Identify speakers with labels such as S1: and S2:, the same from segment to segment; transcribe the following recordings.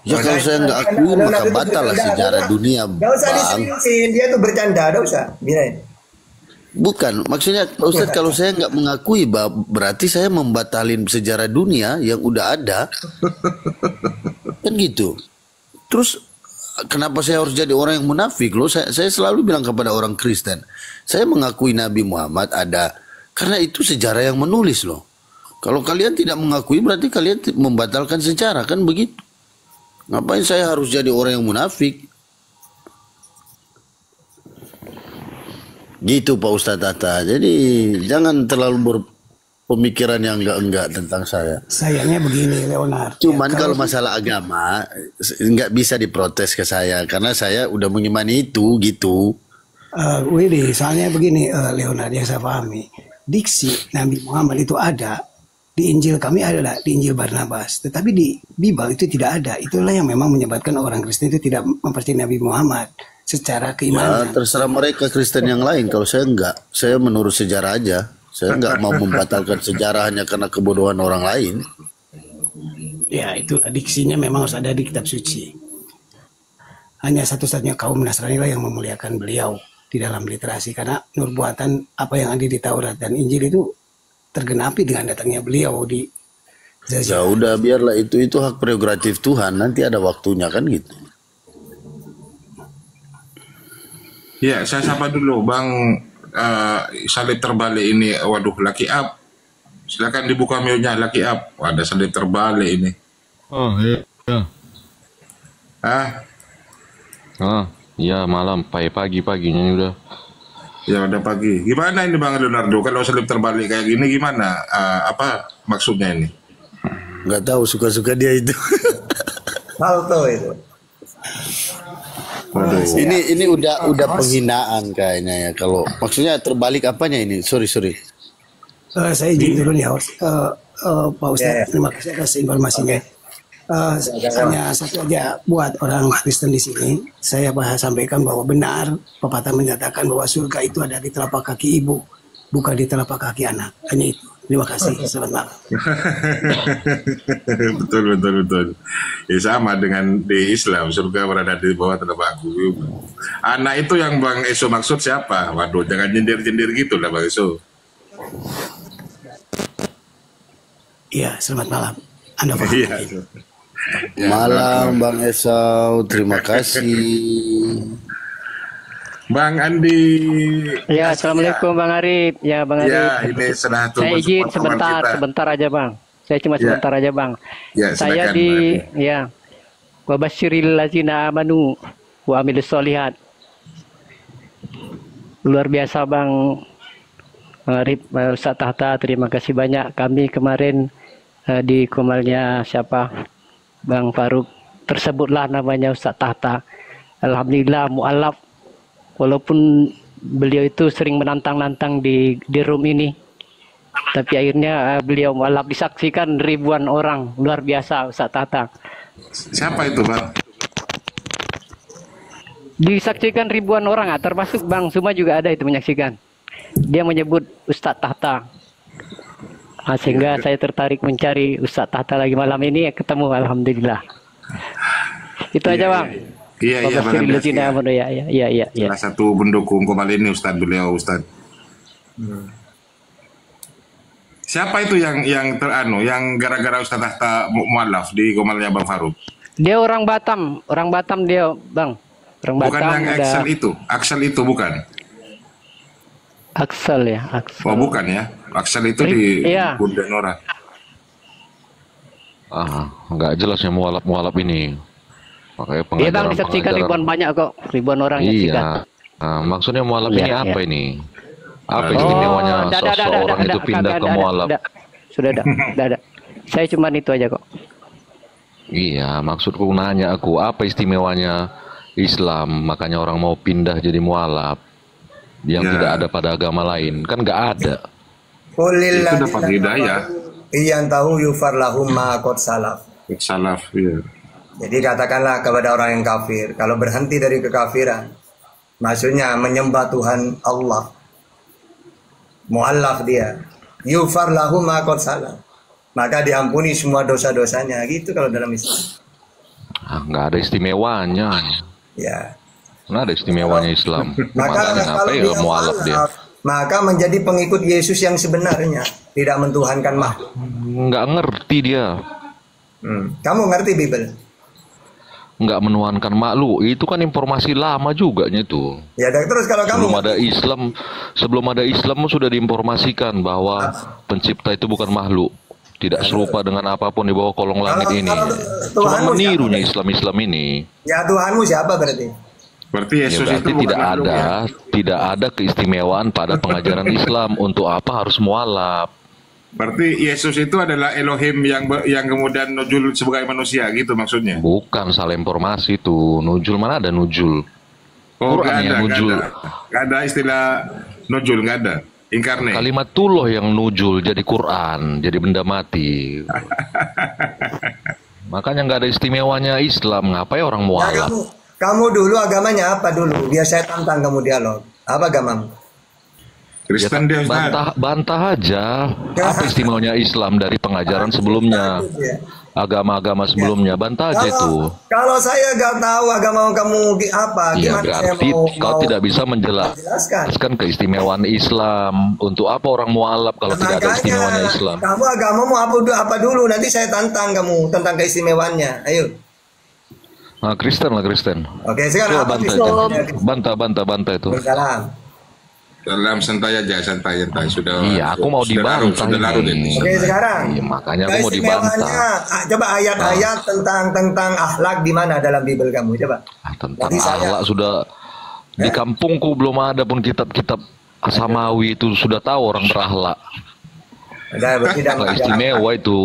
S1: Ya kalau saya nggak akui maka batal lah sejarah dunia,
S2: Gak usah
S1: Bang.
S2: diseriusin, dia tuh bercanda, gak usah. Gini.
S1: Bukan, maksudnya Pak Ustadz kalau saya nggak mengakui, berarti saya membatalin sejarah dunia yang udah ada, kan gitu. Terus kenapa saya harus jadi orang yang munafik loh? Saya selalu bilang kepada orang Kristen, saya mengakui Nabi Muhammad ada, karena itu sejarah yang menulis loh. Kalau kalian tidak mengakui berarti kalian membatalkan sejarah, kan begitu. Ngapain saya harus jadi orang yang munafik? Gitu Pak Ustadz Tata. Jadi jangan terlalu berpemikiran yang enggak-enggak tentang saya.
S3: Sayangnya begini Leonard.
S1: Cuman kalau masalah agama nggak bisa diprotes ke saya karena saya udah mengimani itu gitu.
S3: Willy, soalnya begini Leonard, yang saya pahami, diksi Nabi Muhammad itu ada di Injil kami, adalah di Injil Barnabas, tetapi di Bible itu tidak ada. Itulah yang memang menyebabkan orang Kristen itu tidak mempercayai Nabi Muhammad secara keimanan.
S1: Ya, terserah mereka Kristen yang lain. Kalau saya enggak, saya menurut sejarah aja. Saya enggak mau membatalkan sejarah hanya karena kebodohan orang lain.
S3: Ya, itu diksinya memang harus ada di kitab suci. Hanya satu-satunya kaum Nasrani lah yang memuliakan beliau di dalam literasi, karena nubuatan apa yang ada di Taurat dan Injil itu tergenapi dengan datangnya beliau di Zazia.
S1: Ya udah, biarlah itu hak prerogatif Tuhan. Nanti ada waktunya kan gitu.
S4: Ya, saya sapa dulu Bang salib terbalik ini. Waduh, Lucky Up. Silakan dibuka mute-nya Lucky Up. Wah, ada salib terbalik ini.
S5: Oh iya. Iya malam, pagi-paginya udah.
S4: Ya udah pagi. Gimana ini Bang Leonardo? Kalau salib terbalik kayak gini gimana? Apa maksudnya ini?
S1: Nggak tahu, suka-suka dia itu.
S2: Salto itu.
S4: Waduh.
S1: Ini udah penghinaan kayaknya ya. Kalau maksudnya terbalik apanya ini? Sorry.
S3: Saya izin dulu nih Pak Ustadz, terima kasih atas informasinya. Hanya satu aja buat orang Kristen di sini, saya sampaikan bahwa benar pepatah menyatakan bahwa surga itu ada di telapak kaki ibu, bukan di telapak kaki anak. Hanya itu. Terima kasih. Selamat malam.
S4: betul. Ya sama dengan di Islam, surga berada di bawah telapak kaki ibu. Anak itu yang Bang Eso maksud siapa? Waduh, jangan nyindir-nyindir gitu lah Bang Eso.
S3: Iya, selamat malam. Anda paham.
S4: Iya. Ya,
S1: Malam Bang Esau, terima kasih.
S4: Bang Andi.
S6: Ya, assalamualaikum Bang Arif. Ya, Bang Arif.
S4: Ya, ini sudah
S6: Saya izin sebentar aja Bang. Saya cuma sebentar aja Bang.
S4: Ya,
S6: Saya wa basyiril ladzina amanu wa amilus solihat. Luar biasa Bang Arif, Ustaz Tahta, terima kasih banyak. Kami kemarin di komalnya siapa? Bang Faruk, tersebutlah namanya Ustaz Tahta. Alhamdulillah mu'alaf. Walaupun beliau itu sering menantang-nantang di room ini, tapi akhirnya beliau mu'alaf disaksikan ribuan orang. Luar biasa Ustaz Tahta.
S4: Siapa itu Bang?
S6: Disaksikan ribuan orang, termasuk Bang Suma juga ada itu menyaksikan. Dia menyebut Ustaz Tahta. Sehingga saya tertarik mencari Ustaz Tahta lagi malam ini, ketemu alhamdulillah. Itu aja Bang.
S4: Iya, Bang Andes,
S6: ya.
S4: Salah satu pendukung Komal ini beliau Ustaz. Siapa itu yang yang gara-gara Ustaz Tahta mualaf di Komalnya Bang Faruk?
S6: Dia orang Batam dia Bang. Orang
S4: bukan
S6: Batam.
S4: Yang Axel itu bukan?
S6: Axel ya.
S4: Oh bukan ya, Axel itu di Bunda Nora.
S5: Nggak jelas yang mualaf ini.
S6: Iya Bang, disaksikan ribuan banyak kok, ribuan orang
S5: iya. Maksudnya mualaf ini apa ini? Apa istimewanya seorang itu pindah ke mualaf?
S6: Sudah ada. Saya cuma itu aja kok.
S5: Iya, maksudku nanya aku, apa istimewanya Islam, makanya orang mau pindah jadi mualaf yang tidak ada pada agama lain, kan nggak ada.
S4: Itu dapat hidayah.
S2: Yang tahu yufar lahum ma qad salaf.
S4: Salaf, iya.
S2: Jadi katakanlah kepada orang yang kafir, kalau berhenti dari kekafiran, maksudnya menyembah Tuhan Allah, mu'allaf dia, yufar lahu ma qad salaf, maka diampuni semua dosa-dosanya, gitu kalau dalam Islam.
S5: Nggak ada istimewanya.
S2: Ya.
S5: Nggak ada istimewanya Islam.
S2: Maka
S5: Makanya
S2: kalau
S5: apa ya
S2: dia
S5: mualaf dia?
S2: mualaf, maka menjadi pengikut Yesus yang sebenarnya, tidak mentuhankan makhluk.
S5: Nggak ngerti dia.
S2: Kamu ngerti Bible?
S5: Nggak menuhankan makhluk. Itu kan informasi lama juga itu.
S2: Ya, terus kalau kamu
S5: Sebelum ada Islam sudah diinformasikan bahwa pencipta itu bukan makhluk. Tidak serupa dengan apapun di bawah kolong langit ini. Cuma menirunya Islam ini.
S2: Ya, Tuhanmu siapa berarti?
S4: Berarti Yesus
S5: Ya, berarti
S4: itu bukan makhluk ya?
S5: tidak ada keistimewaan pada pengajaran Islam. Untuk apa harus mualaf?
S4: Berarti Yesus itu adalah Elohim yang kemudian nujul sebagai manusia gitu maksudnya?
S5: Bukan, salah informasi tuh. Nujul mana ada nujul?
S4: Oh,
S5: Quran yang nujul.
S4: Nggak ada istilah nujul, nggak ada. Inkarnate.
S5: Kalimatullah yang nujul jadi Quran, jadi benda mati. Makanya nggak ada istimewanya Islam. Ngapain orang
S2: Nah,
S5: mualaf?
S2: kamu dulu agamanya apa dulu? Biar saya tantang kamu dialog. Apa agamamu?
S4: Kristen dia Ustaz.
S5: Bantah aja. Apa istimewanya Islam dari pengajaran sebelumnya? Agama-agama sebelumnya, bantah aja itu.
S2: Kalau saya nggak tahu agama kamu apa,
S5: Ya
S2: gimana saya
S5: berarti
S2: mau
S5: kau tidak bisa menjelaskan keistimewaan Islam. Untuk apa orang mualaf kalau tidak ada istimewanya Islam?
S2: Kamu agamamu apa dulu? Nanti saya tantang kamu tentang keistimewaannya. Ayo.
S5: Nah, Kristen lah Kristen.
S2: Oke, sekarang apa
S5: bantah
S2: itu?
S5: bantah itu.
S2: Salam.
S4: Dalam santai aja, santai. Sudah.
S5: Iya, aku mau dibantah
S4: Sudah larut
S5: ini.
S4: ini.
S2: Oke, sekarang.
S5: Iya, makanya aku mau dibantah.
S2: Coba ayat-ayat tentang akhlak di mana dalam Bible kamu? Coba.
S5: Tentang akhlak sudah di kampungku belum ada pun kitab-kitab Samawi itu sudah tahu orang berakhlak. Tidak istimewa itu.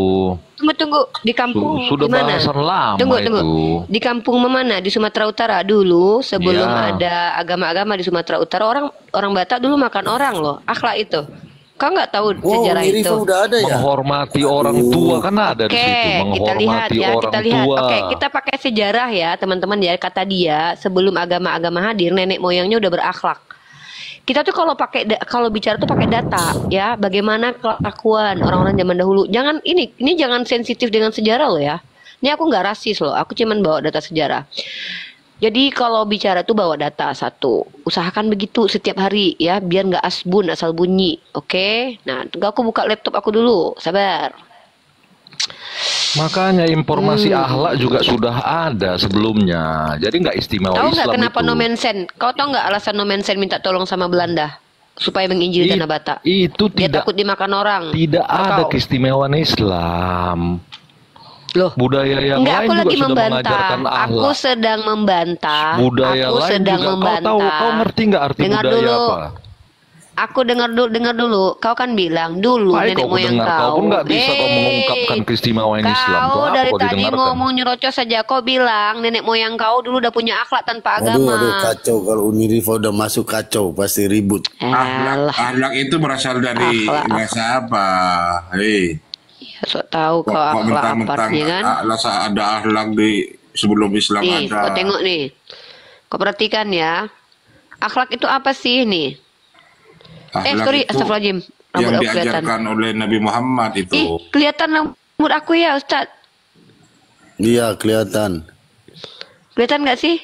S7: Tunggu, di kampung
S5: Sudah
S7: di mana?
S5: bahasan lama
S7: Tunggu.
S5: itu.
S7: Di kampung mana? Di Sumatera Utara dulu sebelum ada agama-agama di Sumatera Utara orang Batak dulu makan orang loh. Akhlak itu. Kau nggak tahu sejarah itu?
S1: Udah ada ya?
S5: Menghormati orang tua kan ada di situ. Menghormati orang tua.
S7: Oke, kita pakai sejarah ya teman-teman ya. Kata dia sebelum agama-agama hadir nenek moyangnya udah berakhlak. Kita tuh kalau bicara tuh pakai data ya, bagaimana kelakuan orang-orang zaman dahulu. Jangan ini jangan sensitif dengan sejarah loh ya. Ini aku nggak rasis loh, aku cuman bawa data sejarah. Jadi kalau bicara tuh bawa data satu, usahakan begitu setiap hari ya, biar nggak asal bunyi. Oke? Nah, tunggu aku buka laptop aku dulu, sabar.
S5: Makanya informasi akhlak juga sudah ada sebelumnya. Jadi nggak istimewa
S7: Tahu
S5: Islam
S7: nggak kenapa
S5: itu.
S7: Nomensen? Kau tahu nggak alasan Nomensen minta tolong sama Belanda supaya menginjil tanah Batak?
S5: Itu
S7: Dia
S5: tidak
S7: takut dimakan orang.
S5: Tidak ada
S7: Tahu?
S5: keistimewaan Islam.
S7: Loh,
S5: budaya yang
S7: enggak,
S5: lain
S7: aku
S5: juga
S7: lagi
S5: sudah
S7: membantah.
S5: mengajarkan akhlak.
S7: Aku sedang membantah.
S5: Budaya
S7: aku
S5: lain
S7: sedang
S5: juga.
S7: membantah.
S5: Kau ngerti nggak arti
S7: Dengar
S5: budaya
S7: dulu.
S5: apa?
S7: Aku dengar dulu. Kau kan bilang dulu
S5: Baik,
S7: nenek
S5: kau
S7: moyang
S5: dengar. Kau pun nggak bisa kau mengungkapkan keistimewaan Islam. Tuh,
S7: Kau
S5: apa
S7: dari
S5: kau
S7: tadi
S5: didengarkan?
S7: ngomong nyerocos saja. Kau bilang nenek moyang kau dulu udah punya akhlak tanpa agama.
S1: Aduh, kacau kalau Uniriva udah masuk kacau pasti ribut.
S4: Akhlak itu berasal dari bahasa apa? Hei.
S7: Ya, sok tahu kau akhlak apa ya kan?
S4: Ada akhlak di sebelum Islam
S7: Nih,
S4: ada.
S7: kau tengok nih. Kau perhatikan ya. Akhlak itu apa sih nih?
S4: Akhlak itu
S7: astagfirullahaladzim.
S4: yang
S7: Rambut aku kelihatan.
S4: diajarkan oleh Nabi Muhammad itu.
S7: Kelihatan rambut aku ya, Ustaz.
S1: Iya, kelihatan.
S7: Kelihatan nggak sih?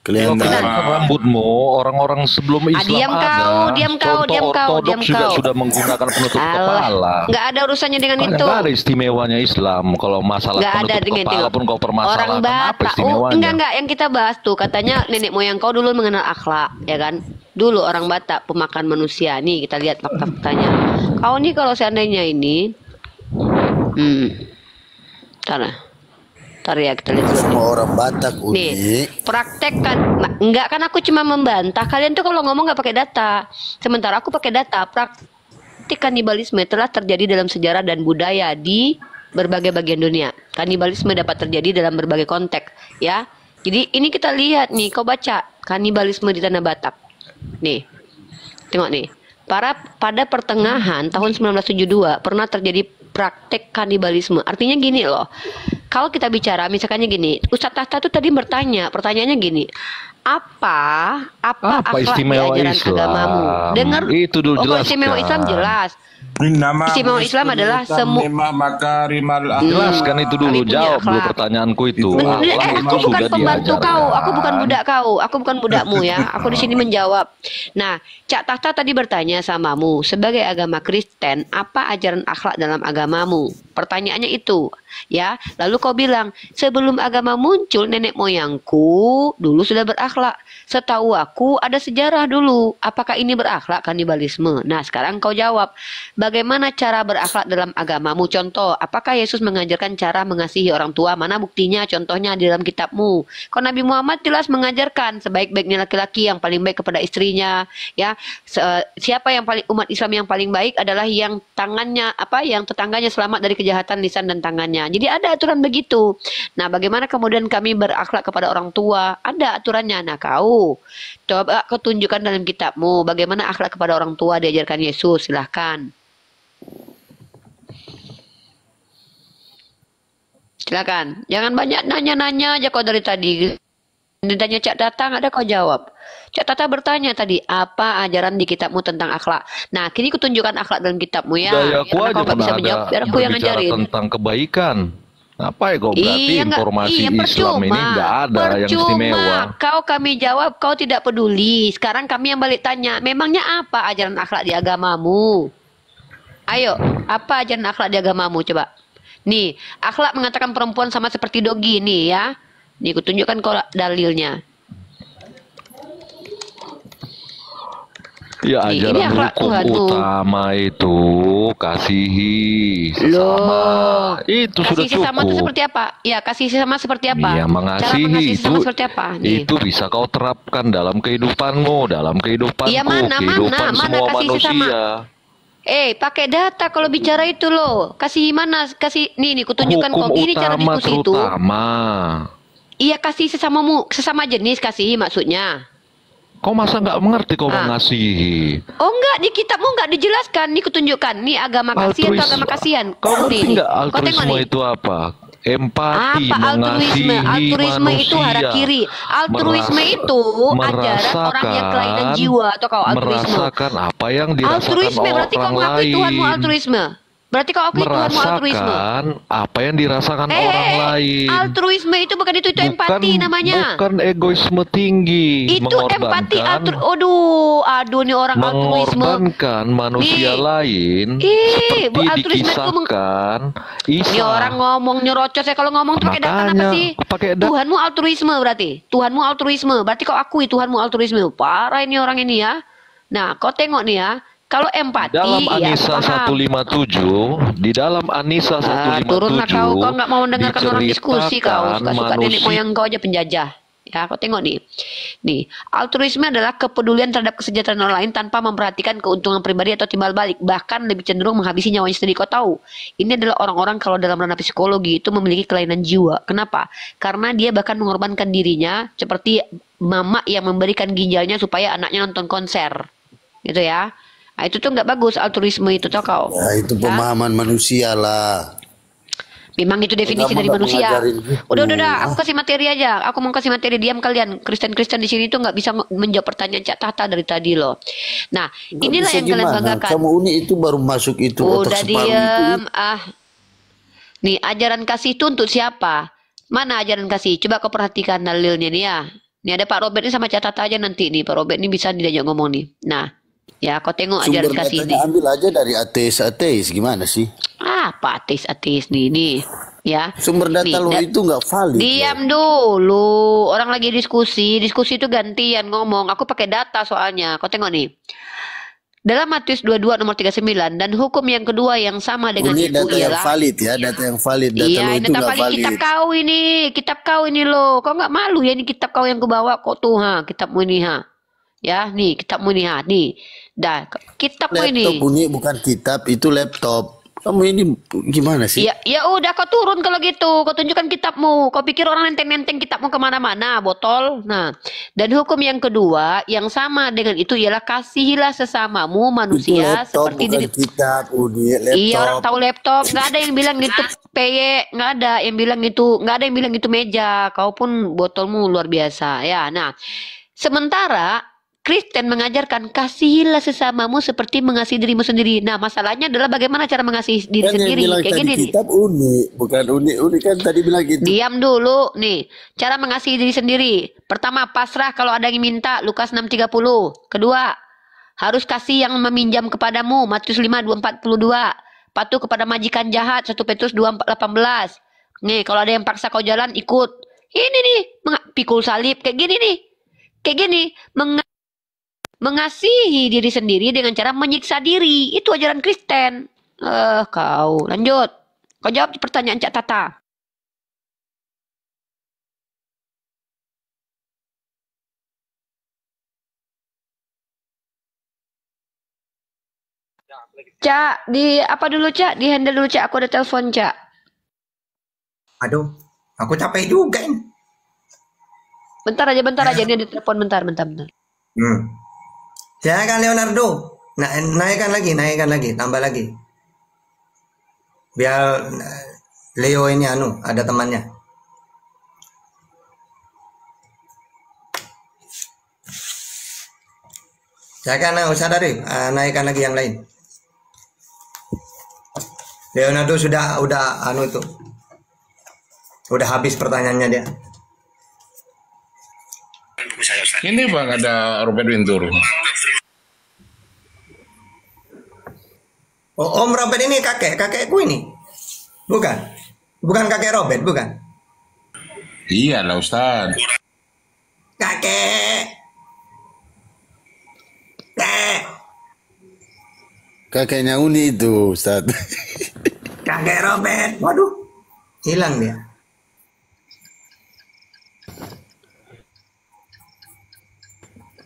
S1: Kelihatan.
S5: Rambutmu orang-orang sebelum Islam
S7: diam kau.
S5: juga sudah menggunakan penutup kepala.
S7: Nggak ada urusannya dengan itu.
S5: Nggak ada istimewanya Islam. Kalau masalah penutup kepala pun kau permasalahkan.
S7: Orang Batak. Enggak. Yang kita bahas tuh katanya nenek moyang kau dulu mengenal akhlak, ya kan? Dulu orang Batak pemakan manusia. Nih kita lihat fakta-faktanya. Kau nih kalau seandainya ini, Ntar ya kita lihat dulu.
S1: Semua orang Batak
S7: Nih, praktekkan. Enggak kan aku cuma membantah. Kalian tuh kalau ngomong nggak pakai data. Sementara aku pakai data. Praktik kanibalisme telah terjadi dalam sejarah dan budaya di berbagai bagian dunia. Kanibalisme dapat terjadi dalam berbagai konteks, ya. Jadi ini kita lihat nih, kau baca kanibalisme di tanah Batak. Nih, tengok nih. Pada pertengahan tahun 1972 pernah terjadi praktek kanibalisme. Artinya gini loh. Kalau kita bicara misalkannya gini, Ustaz Tahta tuh tadi pertanyaannya gini. Apa akhlak di
S5: istimewa
S7: ajaran
S5: Islam?
S7: agamamu? Dengar
S5: itu dulu jelaskan.
S7: Istimewa Islam jelas.
S4: Innama
S7: Istimewa Islam adalah semua.
S4: makarimal akhlak.
S5: Jelaskan itu dulu,
S7: Kami punya
S5: jawab dulu
S7: akhlak.
S5: pertanyaanku itu.
S7: Bener,
S5: Akhlak
S7: aku
S5: itu
S7: bukan
S5: sudah
S7: pembantu kau, aku bukan
S5: diajarkan.
S7: budak kau, aku bukan budakmu ya. Aku di sini menjawab. Nah, Cak Tahta tadi bertanya samamu, sebagai agama Kristen, apa ajaran akhlak dalam agamamu? Pertanyaannya itu, ya. Lalu kau bilang, sebelum agama muncul, nenek moyangku dulu sudah berakhlak. Setahu aku ada sejarah dulu. Apakah ini berakhlak kanibalisme? Nah, sekarang kau jawab, bagaimana cara berakhlak dalam agamamu? Contoh, apakah Yesus mengajarkan cara mengasihi orang tua? Mana buktinya? Contohnya di dalam kitabmu. Kalau Nabi Muhammad jelas mengajarkan sebaik-baiknya laki-laki yang paling baik kepada istrinya, ya. Siapa yang paling umat Islam yang paling baik adalah yang yang tetangganya selamat dari kejahatan lisan dan tangannya. Jadi ada aturan begitu. Nah, bagaimana kemudian kami berakhlak kepada orang tua? Ada aturannya. Nah, kau coba kau tunjukkan dalam kitabmu bagaimana akhlak kepada orang tua diajarkan Yesus. Silahkan. Silakan. Jangan banyak nanya-nanya aja kau dari tadi. Ditanya Cak Tata nggak ada kau jawab. Cak Tata bertanya tadi, apa ajaran di kitabmu tentang akhlak? Nah, kini kutunjukkan akhlak dalam kitabmu ya.
S5: Dayaku
S7: Karena
S5: aja
S7: kau nggak bisa
S5: pernah
S7: menjawab,
S5: ada
S7: biar aku yang
S5: berbicara
S7: ngajarin.
S5: tentang kebaikan. Apa ya kau berarti informasi Islam ini nggak ada yang istimewa?
S7: Kau kami jawab, kau tidak peduli. Sekarang kami yang balik tanya, memangnya apa ajaran akhlak di agamamu? Ayo, apa ajaran akhlak di agamamu? Coba. Nih, akhlak mengatakan perempuan sama seperti dogi nih ya. Nih, kutunjukkan kau dalilnya.
S5: Ya,
S7: Nih, ini
S5: ajaran
S7: akhlak
S5: hukum
S7: Tuhanmu.
S5: utama itu kasihi sesama.
S7: Loh,
S5: Itu sudah
S7: kasih sesama itu
S5: cukup.
S7: seperti apa? Ya, kasih sesama seperti apa?
S5: Ya,
S7: Cara
S5: mengasihi
S7: mengasihi
S5: itu
S7: sesama seperti apa? Nih.
S5: itu bisa kau terapkan dalam kehidupanmu, dalam kehidupanku,
S7: Iya, mana
S5: kehidupan semua
S7: kasih sesama?
S5: manusia.
S7: Pakai data kalau bicara itu loh. Kasih mana? Kasih nih kutunjukkan
S5: Hukum
S7: kau. Ini cara
S5: utama
S7: diskusi itu.
S5: terutama.
S7: Iya, kasih sesama jenis kasih maksudnya.
S5: Kau masa nggak mengerti kau mengasihi?
S7: Oh enggak, di kitabmu enggak dijelaskan. Nih kutunjukkan. Nih agama kasihan atau agama kasihan.
S5: Kau ngerti
S7: Nih.
S5: nggak
S7: Kau tengok
S5: altruisme
S7: nih.
S5: itu apa? Empati,
S7: Apa altruisme?
S5: mengasihi
S7: Altruisme
S5: manusia.
S7: itu harakiri. Altruisme itu ajaran orang yang kelainan jiwa atau kau altruisme.
S5: Merasakan apa yang dirasakan
S7: Altruisme berarti kau
S5: orang
S7: mengakui
S5: lain.
S7: Tuhanmu altruisme. Berarti kau akui Tuhanmu altruisme.
S5: Merasakan apa yang dirasakan orang lain.
S7: Altruisme itu bukan itu empati namanya.
S5: Bukan egoisme tinggi.
S7: Itu empati
S5: Mengorbankan
S7: aduh nih orang altruisme.
S5: mengorbankan manusia
S7: Nih.
S5: lain
S7: Bu,
S5: seperti
S7: altruisme itu
S5: dikisahkan
S7: Ini orang ngomong nyerocos ya, kalau ngomong tuh pakai data apa
S5: Makanya,
S7: sih?
S5: pakai data.
S7: Tuhanmu altruisme berarti. Tuhanmu altruisme. Berarti kau akui Tuhanmu altruisme. Parah ini orang ini ya. Nah, kau tengok nih ya. Kalau empati
S5: dalam
S7: ya
S5: Anisa
S7: aku paham.
S5: 157 di dalam Anisa 157
S7: Turunlah kau nggak mau mendengarkan orang diskusi kau.
S5: diceritakan
S7: Suka-suka nenek
S5: manusia
S7: moyang kau aja penjajah. Ya, kau tengok nih. Nih, altruisme adalah kepedulian terhadap kesejahteraan orang lain tanpa memperhatikan keuntungan pribadi atau timbal balik. Bahkan lebih cenderung menghabisi nyawanya sendiri. Kau tahu, ini adalah orang-orang kalau dalam ranah psikologi itu memiliki kelainan jiwa. Kenapa? Karena dia bahkan mengorbankan dirinya seperti mama yang memberikan ginjalnya supaya anaknya nonton konser. Gitu ya. Nah, itu tuh nggak bagus altruisme itu tau kau.
S1: Ya, itu pemahaman manusia lah.
S7: Memang itu definisi
S1: Agama
S7: dari
S1: nggak
S7: manusia.
S1: mengajarin gitu.
S7: Udah, aku kasih materi aja. Aku mau kasih materi, diam kalian. Kristen-Kristen di sini tuh nggak bisa menjawab pertanyaan Cak Tata dari tadi loh. Nah,
S1: Nggak
S7: inilah
S1: bisa
S7: yang kalian
S1: gimana?
S7: banggakan.
S1: Kamu ini itu baru masuk itu otak
S7: Udah
S1: separuh itu.
S7: diam. Nih, ajaran kasih itu untuk siapa? Mana ajaran kasih? Coba kau perhatikan dalilnya nih ya. Nih ada Pak Robert ini sama Cak Tata aja nanti nih. Pak Robert ini bisa diajak ngomong nih. Nah, ya kau tengok ajaran
S1: Sumber
S7: kasih
S1: datanya
S7: nih.
S1: ambil aja dari ateis gimana sih?
S7: Apa ateis nih ya.
S1: Sumber data
S7: Nih,
S1: lo itu nggak valid.
S7: Diam dulu, orang lagi diskusi itu gantian ngomong. Aku pakai data soalnya. Kau tengok nih. Dalam Matius 22 nomor 39 dan hukum yang kedua yang sama dengan
S1: Ini
S7: itu
S1: data yang
S7: ialah
S1: valid ya, data yang valid. Data
S7: iya,
S1: lo
S7: ini
S1: itu
S7: data
S1: nggak
S7: valid.
S1: valid.
S7: Kitab kau ini loh. Kau nggak malu ya ini kitab kau yang kubawa kok tuh kitabmu ini Ya, nih kitabmu ini nih. Dah, kitabmu ini.
S1: Laptop bunyi bukan kitab, itu laptop. Kamu ini gimana sih?
S7: Ya udah kau turun kalau gitu. Kau tunjukkan kitabmu. Kau pikir orang nenteng-nenteng kitabmu kemana-mana, botol. Nah, dan hukum yang kedua yang sama dengan itu ialah kasihilah sesamamu
S1: Itu
S7: manusia
S1: laptop
S7: seperti
S1: bukan
S7: diri.
S1: kitab, Udi. Laptop.
S7: Iya, orang tahu laptop. Nggak ada yang bilang itu PY, nggak ada yang bilang itu meja. Kau pun botolmu luar biasa. Ya, nah. Sementara Kristen mengajarkan kasihilah sesamamu seperti mengasihi dirimu sendiri. Nah, masalahnya adalah bagaimana cara mengasihi diri
S1: Kan yang
S7: sendiri.
S1: bilang
S7: Kayak
S1: tadi
S7: gini nih.
S1: kitab unik, bukan unik kan tadi bilang gitu.
S7: Diam dulu nih. Cara mengasihi diri sendiri. Pertama, pasrah kalau ada yang minta, Lukas 6:30. Kedua, harus kasih yang meminjam kepadamu, Matius 5:42. Patuh kepada majikan jahat, 1 Petrus 2:18. Nih, kalau ada yang paksa kau jalan, ikut. Ini nih, pikul salib kayak gini nih. Kayak gini, mengasihi diri sendiri dengan cara menyiksa diri. Itu ajaran Kristen. Kau lanjut. Kau jawab pertanyaan Cak Tata. Cak, di apa dulu Cak? Di handle dulu Cak. Aku ada telepon Cak.
S2: Aduh, aku capek juga ini.
S7: Bentar aja. Ini ada telepon bentar.
S2: Silakan Leonardo. Naikkan lagi, tambah lagi. Biar Leo ini ada temannya. Silakan Ustaz Arif, naikkan lagi yang lain. Leonardo udah itu. Udah habis pertanyaannya dia.
S4: Ini Bang ada Robert Wintour.
S2: Oh, Om Robert ini kakekku ini. Bukan kakek Robert, bukan.
S4: Iya lah Ustaz.
S2: Kakek.
S1: Kakeknya Uni itu, Ustaz.
S2: Kakek Robert. Waduh. Hilang dia.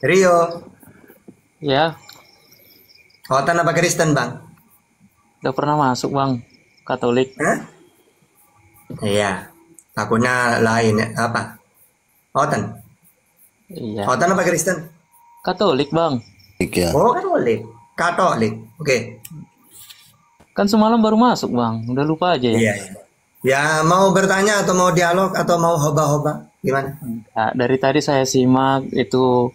S2: Rio.
S8: Ya,
S2: Hotan apa Kristen, Bang?
S8: udah pernah masuk Bang, Katolik.
S2: Hah? Iya. Takutnya lain ya. Apa? Hotan.
S8: Iya,
S2: Hotan apa Kristen?
S8: Katolik Bang.
S1: Ya.
S2: Oh, Katolik. Oke.
S8: Kan semalam baru masuk Bang, udah lupa aja ya.
S2: Iya. Ya, mau bertanya atau mau dialog atau mau hoba-hoba? Gimana?
S8: Nah, dari tadi saya simak itu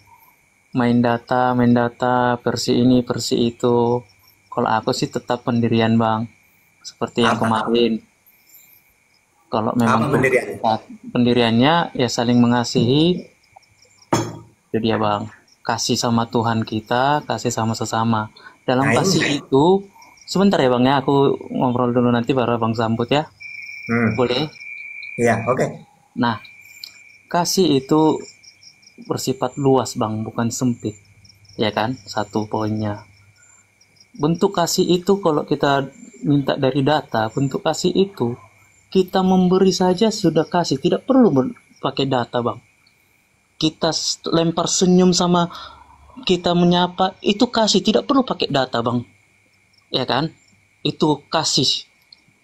S8: main data, versi ini, versi itu. Kalau aku sih tetap pendirian Bang, seperti yang
S2: Apa?
S8: kemarin. Kalau memang
S2: Apa pendiriannya?
S8: pendiriannya ya saling mengasihi, itu dia Bang. Kasih sama Tuhan kita, kasih sama sesama. Dalam
S2: Nah,
S8: kasih
S2: ini.
S8: itu, sebentar ya Bang ya, aku ngobrol dulu nanti baru Bang sambut ya. Boleh?
S2: Iya, oke.
S8: Nah, kasih itu bersifat luas Bang, bukan sempit. Ya kan? Satu poinnya. Bentuk kasih itu kalau kita minta dari data, bentuk kasih itu kita memberi saja sudah kasih, tidak perlu pakai data Bang. Kita lempar senyum sama kita menyapa, itu kasih, tidak perlu pakai data Bang. Ya kan? Itu kasih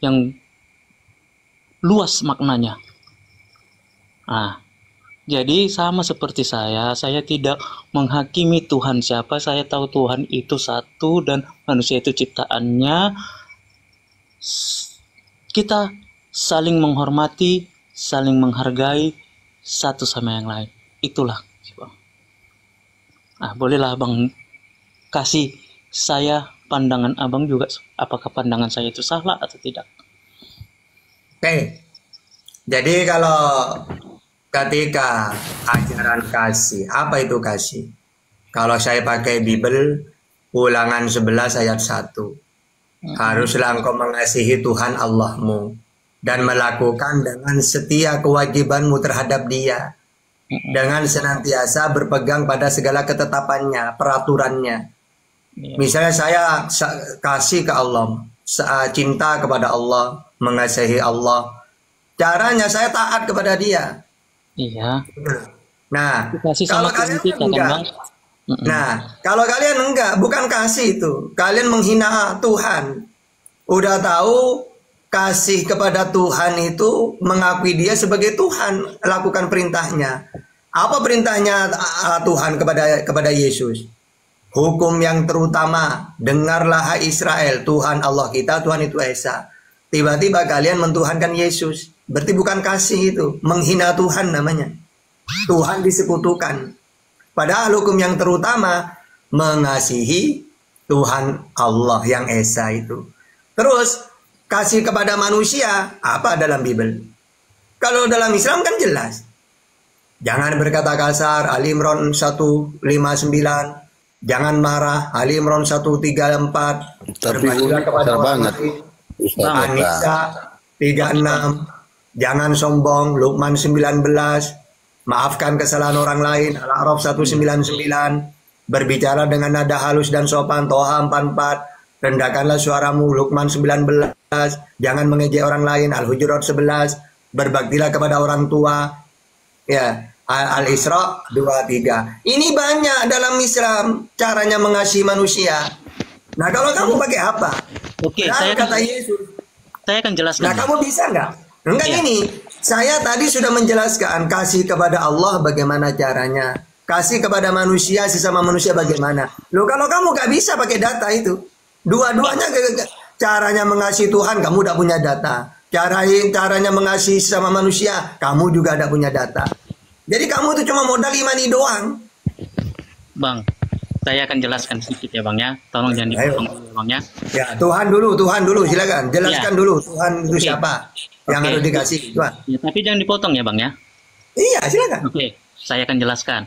S8: yang luas maknanya. Nah, jadi sama seperti saya tidak menghakimi Tuhan siapa, saya tahu Tuhan itu satu dan manusia itu ciptaannya. Kita saling menghormati, saling menghargai satu sama yang lain. Itulah, Bang. Nah, bolehlah Bang kasih saya pandangan Abang juga, apakah pandangan saya itu salah atau tidak.
S2: Oke. Jadi kalau ketika ajaran kasih, apa itu kasih? Kalau saya pakai Bible, Ulangan 11 ayat 1. Haruslah engkau mengasihi Tuhan Allahmu dan melakukan dengan setia kewajibanmu terhadap Dia, dengan senantiasa berpegang pada segala ketetapannya, peraturannya. Misalnya saya kasih ke Allah, cinta kepada Allah, mengasihi Allah. Caranya saya taat kepada Dia.
S8: Iya.
S2: Nah,
S8: Kasih
S2: kalau
S8: sama
S2: kalian
S8: kita kan
S2: enggak,
S8: Bang.
S2: nah, kalau kalian enggak, bukan kasih itu. Kalian menghina Tuhan. Udah tahu kasih kepada Tuhan itu mengakui Dia sebagai Tuhan, lakukan perintahnya. Apa perintahnya Tuhan kepada Yesus? Hukum yang terutama, dengarlah hai Israel, Tuhan Allah kita, Tuhan itu Esa. Tiba-tiba kalian mentuhankan Yesus. Berarti bukan kasih itu, menghina Tuhan namanya. Tuhan disekutukan. Padahal hukum yang terutama mengasihi Tuhan Allah yang Esa itu. Terus kasih kepada manusia apa dalam Bible? Kalau dalam Islam kan jelas. Jangan berkata kasar, Ali Imran 159. Jangan marah, Ali Imran 134.
S1: Tapi
S2: Berbaktilah kepada orang
S1: banget.
S2: lain. An-Nisa 36. Jangan sombong, Luqman 19. Maafkan kesalahan orang lain, Al-A'raf 199. Berbicara dengan nada halus dan sopan, Toha 44. Rendahkanlah suaramu, Luqman 19. Jangan mengejek orang lain, Al-Hujurat 11. Berbaktilah kepada orang tua, ya, Al-Isra 23. Ini banyak dalam Islam caranya mengasihi manusia. Nah, kalau kamu pakai apa?
S8: Oke,
S2: Nah,
S8: saya
S2: kata Yesus.
S8: saya akan jelaskan.
S2: Nah, kamu bisa nggak? Enggak
S8: Iya.
S2: ini. Saya tadi sudah menjelaskan kasih kepada Allah bagaimana caranya. Kasih kepada manusia, sesama manusia bagaimana. Loh, kalau kamu nggak bisa pakai data itu. Dua-duanya caranya mengasihi Tuhan, kamu udah punya data. Caranya mengasihi sesama manusia, kamu juga ada punya data. Jadi kamu tuh cuma modal imani doang.
S8: Bang, saya akan jelaskan sedikit ya Bang ya. Tolong jangan dipotong dulu ya Bang ya.
S2: Ya, Tuhan dulu, silakan. Jelaskan
S8: Ya.
S2: dulu Tuhan itu
S8: Oke.
S2: siapa yang
S8: Oke.
S2: harus dikasih, Tuhan.
S8: Ya, tapi jangan dipotong ya Bang ya.
S2: Iya, silakan.
S8: Oke, saya akan jelaskan.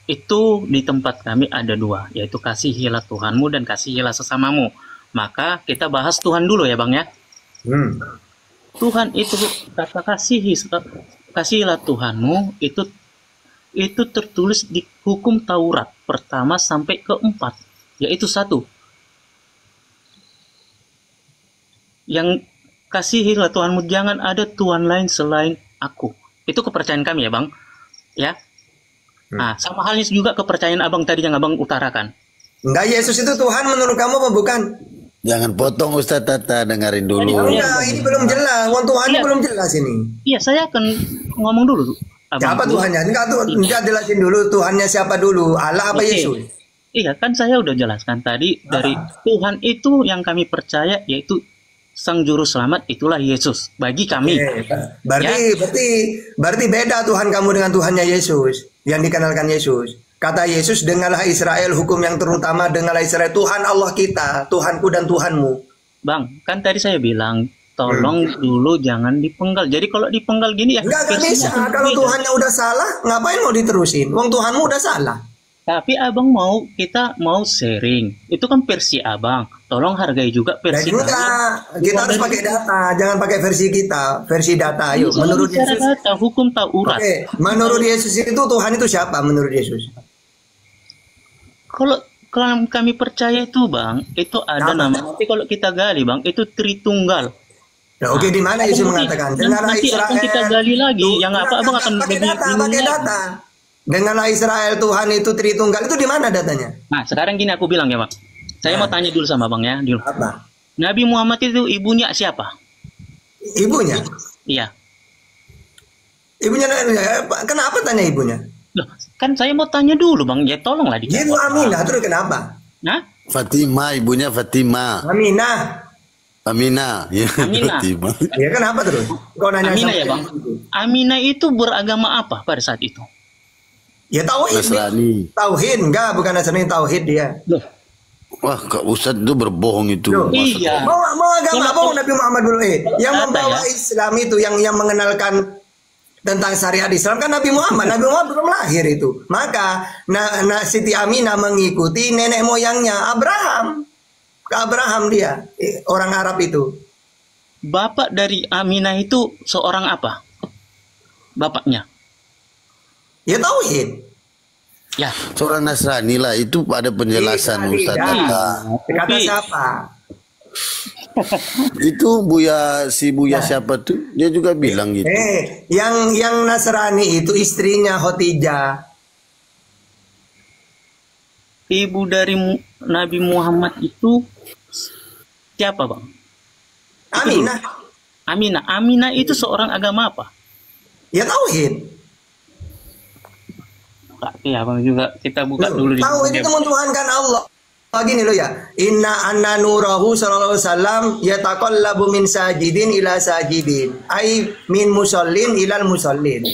S8: Itu di tempat kami ada dua, yaitu kasihilah Tuhanmu dan kasihilah sesamamu. Maka kita bahas Tuhan dulu ya Bang ya. Tuhan itu kata kasihilah Tuhanmu itu tertulis di hukum Taurat pertama sampai keempat, yaitu 1. Yang kasihilah Tuhanmu, jangan ada Tuhan lain selain aku. Itu kepercayaan kami ya Bang. Ya. Nah, sama halnya juga kepercayaan Abang tadi yang Abang utarakan.
S2: Enggak, Yesus itu Tuhan menurut kamu apa bukan?
S1: Jangan potong Ustaz Tata, dengerin dulu.
S2: Enggak, ini belum jelas. Tuhannya
S8: Iya.
S2: belum jelas ini.
S8: Iya, saya akan ngomong dulu.
S2: Siapa Tuhannya? Enggak jelasin dulu Tuhannya siapa dulu. Allah apa
S8: Oke.
S2: Yesus?
S8: Iya, kan saya udah jelaskan tadi dari Tuhan itu yang kami percaya yaitu Sang Juru Selamat, itulah Yesus bagi kami.
S2: Berarti beda Tuhan kamu dengan Tuhannya Yesus yang dikenalkan Yesus. Kata Yesus, dengarlah Israel, hukum yang terutama, dengarlah Israel, Tuhan Allah kita, Tuhanku dan Tuhanmu.
S8: Bang, kan tadi saya bilang tolong dulu jangan dipenggal. Jadi kalau dipenggal gini ya
S2: Enggak
S8: versinya
S2: bisa.
S8: akan
S2: Kalau
S8: berbeda.
S2: Tuhannya udah salah, ngapain mau diterusin? Wong Tuhanmu udah salah.
S8: Tapi Abang kita mau sharing. Itu kan versi Abang. Tolong hargai juga versi
S2: Dan enggak, kita harus pakai data, jangan pakai versi kita, versi data. Ayo, menurut Yesus.
S8: data hukum Taurat.
S2: Oke, menurut Yesus itu Tuhan itu siapa menurut Yesus?
S8: Kalau kami percaya itu Bang, itu ada
S2: Apa?
S8: nama. Nanti kalau kita gali Bang, itu Tritunggal.
S2: Nah, oke, di mana Yesus
S8: Nanti-
S2: mengatakan? Dengarlah
S8: nanti
S2: Israel.
S8: akan kita gali lagi. Yang apa Abang akan
S2: pakai
S8: lebih
S2: data,
S8: bingung
S2: pakai
S8: lagi.
S2: data. Dengarlah Israel, Tuhan itu Tritunggal. Itu di mana datanya?
S8: Nah, sekarang gini aku bilang ya Bang. Saya mau tanya dulu sama Bang ya. Dulu.
S2: Apa?
S8: Nabi Muhammad itu ibunya siapa?
S2: Ibunya?
S8: Iya.
S2: Ibunya kenapa tanya ibunya?
S8: Loh, kan saya mau tanya dulu Bang. Ya tolonglah
S2: Ibu
S8: dijawab.
S2: Aminah, terus kenapa?
S8: Nah,
S1: Fatimah, ibunya Fatimah.
S2: Aminah.
S1: Aminah. Ya,
S8: Aminah.
S1: Fatimah.
S2: Ya kenapa terus? Kau nanya
S8: Aminah
S2: sama
S8: ya Bang.
S2: ibu.
S8: Aminah itu beragama apa pada saat itu?
S2: Ya tauhid.
S1: Nasrani.
S2: Tauhid enggak, bukan Nasrani, tauhid dia.
S8: Loh,
S1: Wah, Kak Ustadz itu berbohong itu.
S2: Loh,
S8: iya.
S2: Mau agama apa Nabi Muhammad dulu yang
S8: Kata
S2: membawa
S8: ya.
S2: Islam itu yang mengenalkan tentang syariat Islam kan Nabi Muhammad. Nabi Muhammad belum lahir itu. Maka Siti Aminah mengikuti nenek moyangnya Abraham. Ke Abraham dia, orang Arab itu.
S8: Bapak dari Aminah itu seorang apa? Bapaknya.
S2: Ya tauhid.
S8: Ya.
S1: Seorang Nasrani lah, itu ada penjelasan Ustadz Tata.
S2: Kata siapa?
S1: Itu Buya siapa tuh? Dia juga bilang gitu.
S2: Yang Nasrani itu istrinya Khotijah.
S8: Ibu dari Nabi Muhammad itu siapa Bang?
S2: Aminah.
S8: Aminah. Aminah itu seorang agama apa?
S2: Ya tauhid.
S8: Iya Bang juga kita buka dulu di
S2: Tauhid itu mentuhankan Allah. Gini lo ya, inna anna nurahu sallallahu alaihi wasallam yataqallabu min sajidin ila sajidin, ai min musallin ilal musallin.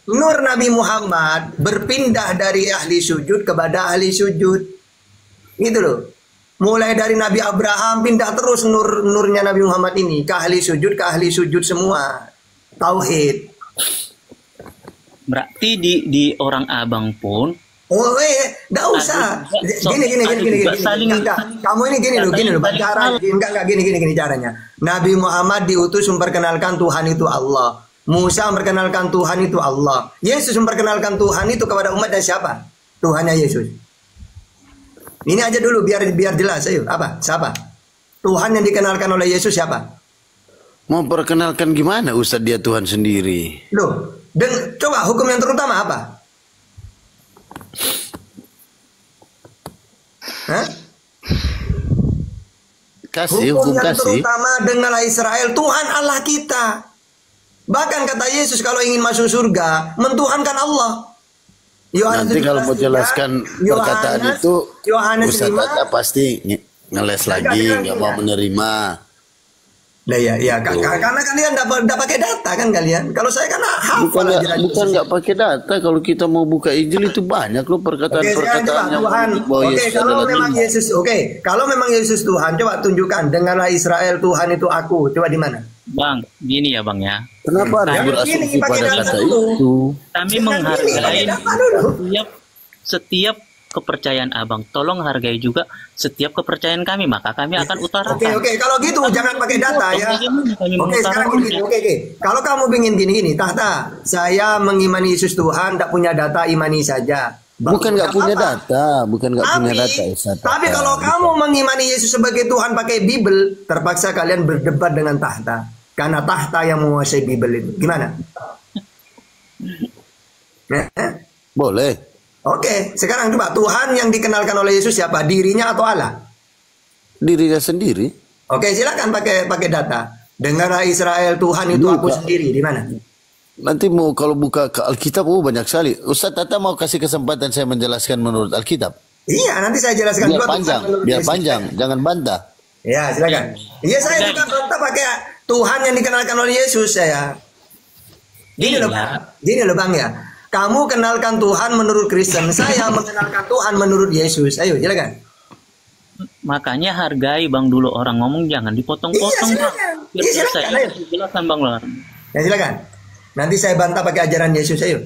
S2: Nur Nabi Muhammad berpindah dari ahli sujud kepada ahli sujud. Gitu loh. Mulai dari Nabi Abraham pindah terus nurnya Nabi Muhammad ini ke ahli sujud semua. Tauhid.
S8: Berarti di orang abang pun
S2: Nggak usah. Gini. Kamu ini gini loh, cara enggak gini caranya. Nabi Muhammad diutus memperkenalkan Tuhan itu Allah. Musa memperkenalkan Tuhan itu Allah. Yesus memperkenalkan Tuhan itu kepada umatnya siapa? Tuhannya Yesus. Ini aja dulu biar jelas, ayo. Apa? Siapa? Tuhan yang dikenalkan oleh Yesus siapa?
S1: Mau perkenalkan gimana Ustadz, dia Tuhan sendiri?
S2: Loh, dan coba hukum yang terutama apa? Hah?
S1: Hukum
S2: yang
S1: kasih.
S2: terutama dengarlah Israel, Tuhan Allah kita. Bahkan kata Yesus kalau ingin masuk surga, mentuhankan Allah.
S1: Nanti kalau mau jelaskan perkataan itu, Ustaz Tata pasti ngeles lagi, nggak mau menerima.
S2: Nah ya, karena kalian nggak pakai data kan kalian. Kalau saya kan hafal.
S1: Bukan nggak pakai data. Kalau kita mau buka Injil itu banyak loh perkataan-perkataan yang
S2: Tuhan. Kalau memang Yesus, kalau memang Yesus Tuhan, coba tunjukkan. Dengarlah Israel, Tuhan itu aku. Coba di mana?
S8: Bang, gini ya Bang ya.
S1: Kenapa harus berasumsi pada kata itu?
S8: Kami menghargai setiap kepercayaan Abang. Tolong hargai juga setiap kepercayaan kami, maka kami akan utarakan.
S2: Oke. Kalau gitu jangan pakai data ya. Sekarang gini. Kalau kamu ingin gini, Tahta, saya mengimani Yesus Tuhan, tidak punya data, imani saja.
S1: Bukan nggak punya data,
S2: Tapi kalau kamu mengimani Yesus sebagai Tuhan pakai Bible, terpaksa kalian berdebat dengan Tahta. Karena Tahta yang menguasai Bible itu. Gimana?
S1: Boleh.
S2: Oke, sekarang coba Tuhan yang dikenalkan oleh Yesus siapa? Dirinya atau Allah?
S1: Dirinya sendiri.
S2: Oke, silakan pakai data. Dengarlah Israel, Tuhan itu aku sendiri. Di mana?
S1: Nanti mau kalau buka ke Alkitab banyak sekali. Ustaz Tata mau kasih kesempatan saya menjelaskan menurut Alkitab.
S2: Iya, nanti saya jelaskan
S1: biar panjang, jangan bantah.
S2: Ya, silakan. Iya, saya bukan bantah pakai Tuhan yang dikenalkan oleh Yesus saya. Gini loh Bang ya. Kamu kenalkan Tuhan menurut Kristen, saya mengenalkan Tuhan menurut Yesus. Ayo, silakan.
S8: Makanya hargai Bang dulu, orang ngomong jangan dipotong-potong.
S2: Iya, silakan. Ayo.
S8: Silakan Bang Lar.
S2: Ya, silakan. Nanti saya bantah pakai ajaran Yesus. Ayo.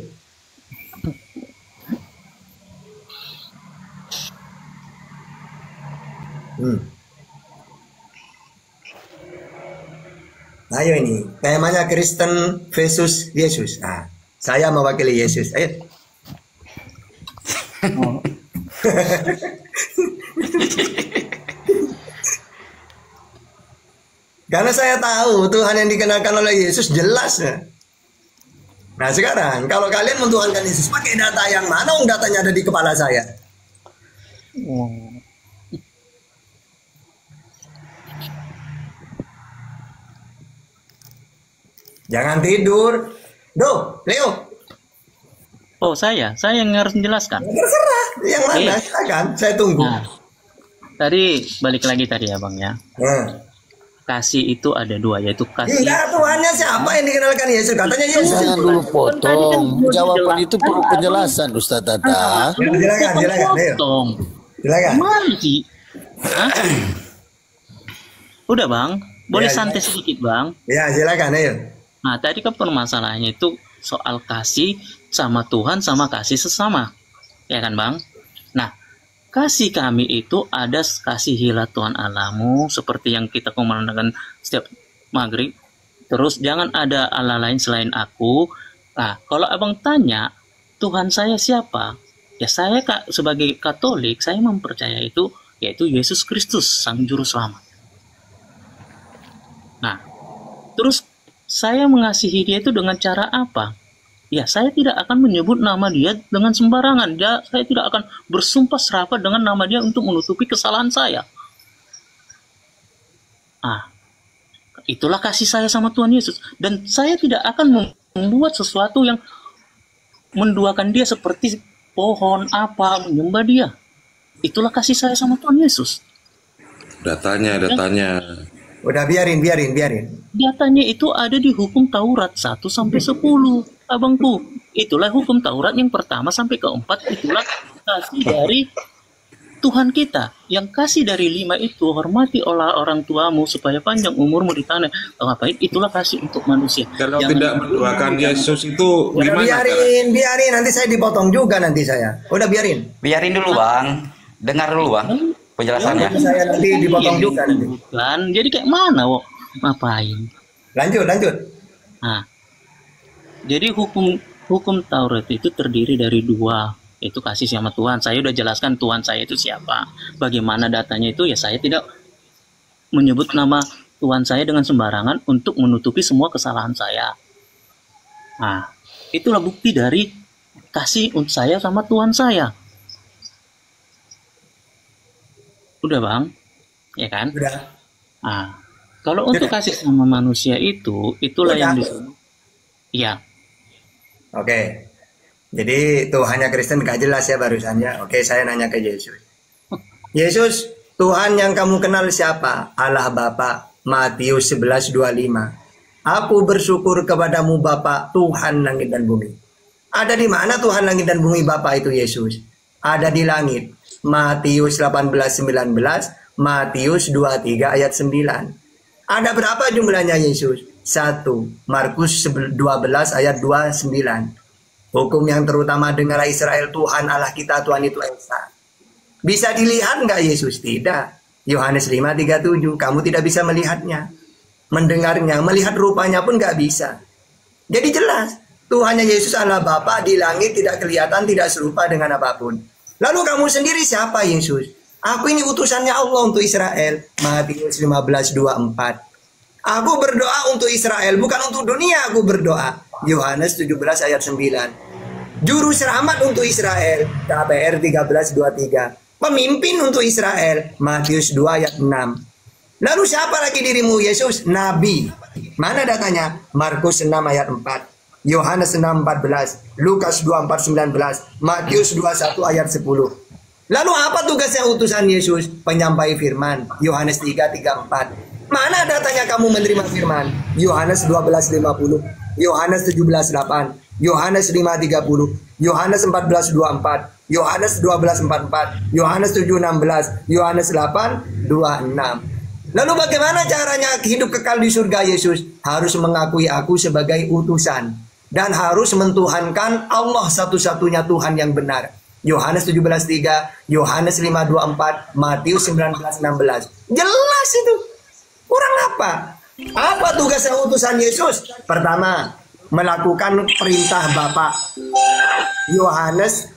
S2: Ayo ini, temanya Kristen versus Yesus. Nah, saya mewakili Yesus. Ayo. Karena saya tahu Tuhan yang dikenalkan oleh Yesus jelas. Nah sekarang, kalau kalian mentuhankan Yesus pakai data yang mana? Datanya ada di kepala saya. Jangan tidur. Leo.
S8: Oh saya yang harus menjelaskan.
S2: Terserah, yang mana silakan, saya tunggu.
S8: Nah, tadi balik lagi tadi ya Bang ya. Kasih itu ada dua, yaitu kasih.
S2: Iya, Tuhannya siapa yang dikenalkan Yesus? Katanya Yesus.
S1: Jangan dulu potong. Jawaban itu perlu penjelasan Ustaz Tata.
S2: Silakan.
S8: Gimana sih? Udah Bang, boleh santai sedikit Bang.
S2: Ya silakan, ayo.
S8: Nah tadi kan permasalahannya itu soal kasih sama Tuhan sama kasih sesama, ya kan Bang? Nah kasih kami itu ada kasihilah Tuhan Allahmu seperti yang kita kumandangkan setiap maghrib. Terus jangan ada Allah lain selain aku. Nah kalau Abang tanya Tuhan saya siapa? Ya saya sebagai Katolik saya mempercayai itu yaitu Yesus Kristus Sang Juru Selamat. Nah terus saya mengasihi dia itu dengan cara apa? Ya, saya tidak akan menyebut nama dia dengan sembarangan. Saya tidak akan bersumpah serapah dengan nama dia untuk menutupi kesalahan saya. Itulah kasih saya sama Tuhan Yesus. Dan saya tidak akan membuat sesuatu yang menduakan dia seperti pohon apa, menyembah dia. Itulah kasih saya sama Tuhan Yesus.
S4: Datanya.
S2: Udah biarin.
S8: Datanya itu ada di hukum Taurat 1-10, abangku. Itulah hukum Taurat yang pertama sampai keempat, itulah kasih dari Tuhan kita. Yang kasih dari 5 itu, hormati orang tuamu supaya panjang umurmu di tanah. Ngapain? Itulah kasih untuk manusia.
S4: Kalau
S8: Jangan
S4: tidak mendoakan Yesus itu
S2: Udah
S4: gimana?
S2: biarin, nanti saya dipotong juga nanti saya. Udah biarin.
S9: Biarin dulu Bang, dengar dulu Bang penjelasannya.
S2: Saya nanti dipotong
S8: Iya,
S2: juga nanti.
S8: bukan. Jadi kayak mana, Wok? Ngapain?
S2: Lanjut.
S8: Nah, jadi hukum Taurat itu terdiri dari 2. Itu kasih sama Tuhan. Saya udah jelaskan Tuhan saya itu siapa. Bagaimana datanya itu, ya saya tidak menyebut nama Tuhan saya dengan sembarangan untuk menutupi semua kesalahan saya. Nah, itulah bukti dari kasih untuk saya sama Tuhan saya. Udah Bang? Ya kan?
S2: Udah.
S8: Nah, kalau untuk kasih sama manusia itu, itulah yang disebut. Iya.
S2: Oke. Jadi Tuhannya Kristen gak jelas ya barusannya. Oke, saya nanya ke Yesus. Yesus, Tuhan yang kamu kenal siapa? Allah Bapa. Matius 11:25. Aku bersyukur kepadamu Bapa, Tuhan langit dan bumi. Ada di mana Tuhan langit dan bumi Bapa itu Yesus? Ada di langit. Matius 18:19, Matius 23 ayat 9. Ada berapa jumlahnya Yesus? 1. Markus 12 ayat 29. Hukum yang terutama dengarlah Israel, Tuhan Allah kita, Tuhan itu Esa. Bisa dilihat nggak Yesus? Tidak. Yohanes 5:37, kamu tidak bisa melihatnya. Mendengarnya, melihat rupanya pun nggak bisa. Jadi jelas, Tuhannya Yesus Allah Bapa di langit tidak kelihatan, tidak serupa dengan apapun. Lalu kamu sendiri siapa Yesus? Aku ini utusannya Allah untuk Israel. Matius 15:24. Aku berdoa untuk Israel, bukan untuk dunia aku berdoa. Yohanes 17 ayat 9. Juru selamat untuk Israel. KPR 13:23. Pemimpin untuk Israel. Matius 2 ayat 6. Lalu siapa lagi dirimu Yesus? Nabi. Mana datanya? Markus 6 ayat 4. Yohanes 6:14. Lukas 24:19. Matius 21 ayat 10. Lalu apa tugasnya utusan Yesus? Penyampai firman. Yohanes 3:34. Mana datanya kamu menerima firman? Yohanes 12:50. Yohanes 17:8, Yohanes 5:30, Yohanes 14:24, Yohanes 12:44, Yohanes 7:16, Yohanes 8:26. Lalu bagaimana caranya hidup kekal di surga Yesus? Harus mengakui aku sebagai utusan dan harus mentuhankan Allah satu-satunya Tuhan yang benar. Yohanes 17:3, Yohanes 5:24, Matius 19:16. Jelas itu. Kurang apa? Apa tugasnya utusan Yesus? Pertama, melakukan perintah Bapa. Yohanes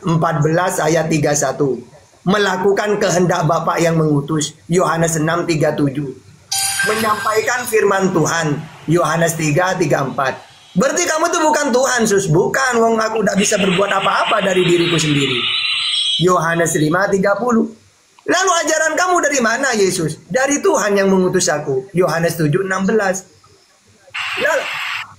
S2: 14 ayat 31. Melakukan kehendak Bapa yang mengutus. Yohanes 6:37. Menyampaikan firman Tuhan. Yohanes 3:34. Berarti kamu tuh bukan Tuhan, Sus. Bukan, wong aku tidak bisa berbuat apa-apa dari diriku sendiri. Yohanes 5:30. Lalu ajaran kamu dari mana Yesus? Dari Tuhan yang mengutus aku. Yohanes 7:16.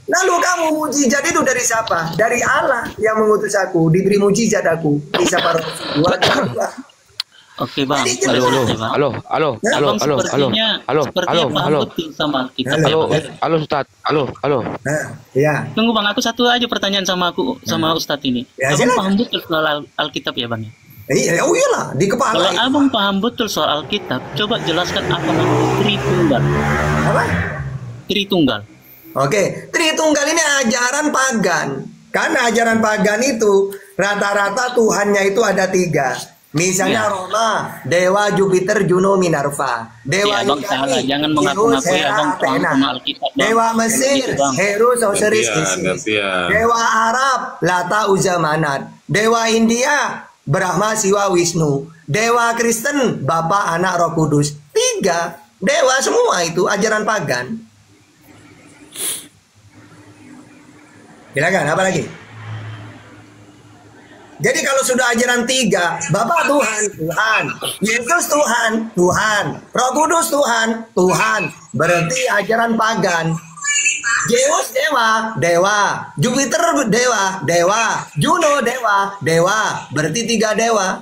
S2: Lalu kamu mujizat itu dari siapa? Dari Allah yang mengutus aku. Diberi mujizat aku. Kisah para Rasul 2:2.
S8: Oke Bang.
S5: Halo, Ustaz. Halo.
S2: Ya.
S8: Tunggu Bang, aku satu aja pertanyaan sama Ustadz ini.
S2: Ya,
S8: Abang paham betul soal Alkitab ya Bang?
S2: Oh iyalah, di kepala.
S8: Kalau Abang paham betul soal Alkitab, coba jelaskan apa namanya Tritunggal.
S2: Apa?
S8: Tritunggal.
S2: Oke, Tritunggal ini ajaran pagan. Karena ajaran pagan itu rata-rata Tuhannya itu ada 3. Misalnya Roma, Dewa Jupiter, Juno, Minerva. Dewa
S8: ya, Bang, salah. Jangan mengaku-ngaku ya Bang, sama Alkitab.
S2: Dewa Mesir, Heru, Osiris, Isis. Dewa Arab, Lata, Uzza, Manat. Dewa India, Brahma, Siwa, Wisnu. Dewa Kristen, Bapa, Anak, Roh Kudus. 3 dewa semua itu ajaran pagan. Silakan, apa lagi? Jadi kalau sudah ajaran 3, Bapa Tuhan, Yesus Tuhan, Roh Kudus Tuhan, berarti ajaran pagan. Zeus dewa, Jupiter dewa, Juno dewa, berarti 3 dewa.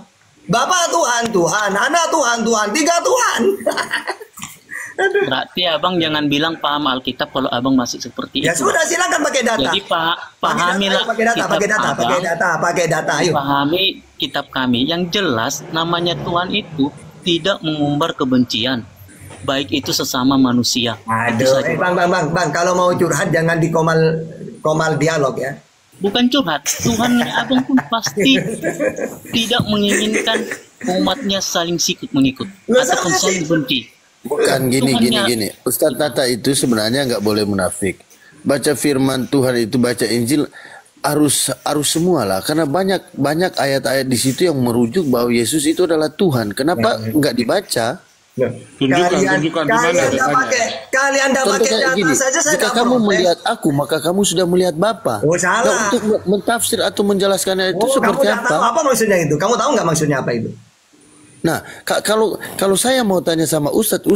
S2: Bapa Tuhan, Anak Tuhan, 3 Tuhan.
S8: Berarti abang jangan bilang paham Alkitab kalau abang masih seperti
S2: Ya
S8: itu.
S2: sudah, silakan pakai data.
S8: Jadi pahamilah
S2: pakai data.
S8: Pahami kitab kami yang jelas namanya Tuhan itu tidak mengumbar kebencian, baik itu sesama manusia. Itu
S2: Aduh,
S8: saja.
S2: bang, kalau mau curhat jangan di komal dialog ya.
S8: Bukan curhat, Tuhan abang pun pasti tidak menginginkan umatnya saling sikut mengikut ataupun saling benci.
S1: Bukan gini. Ustadz Tata itu sebenarnya nggak boleh munafik. Baca firman Tuhan itu, baca Injil harus semua lah. Karena banyak ayat-ayat di situ yang merujuk bahwa Yesus itu adalah Tuhan. Kenapa nggak dibaca?
S4: Tunjukkan di mana
S2: Kalian dah pakai data
S1: gini,
S2: saja saya
S1: jika
S2: nggak
S1: kamu
S2: protes.
S1: melihat aku, maka kamu sudah melihat Bapa.
S2: Oh, salah.
S1: Nah, untuk mentafsir atau menjelaskannya itu
S2: Kamu
S1: seperti
S2: nggak tahu
S1: apa?
S2: apa maksudnya itu? Kamu tahu nggak maksudnya apa itu?
S1: Nah, kalau saya mau tanya sama Ustadz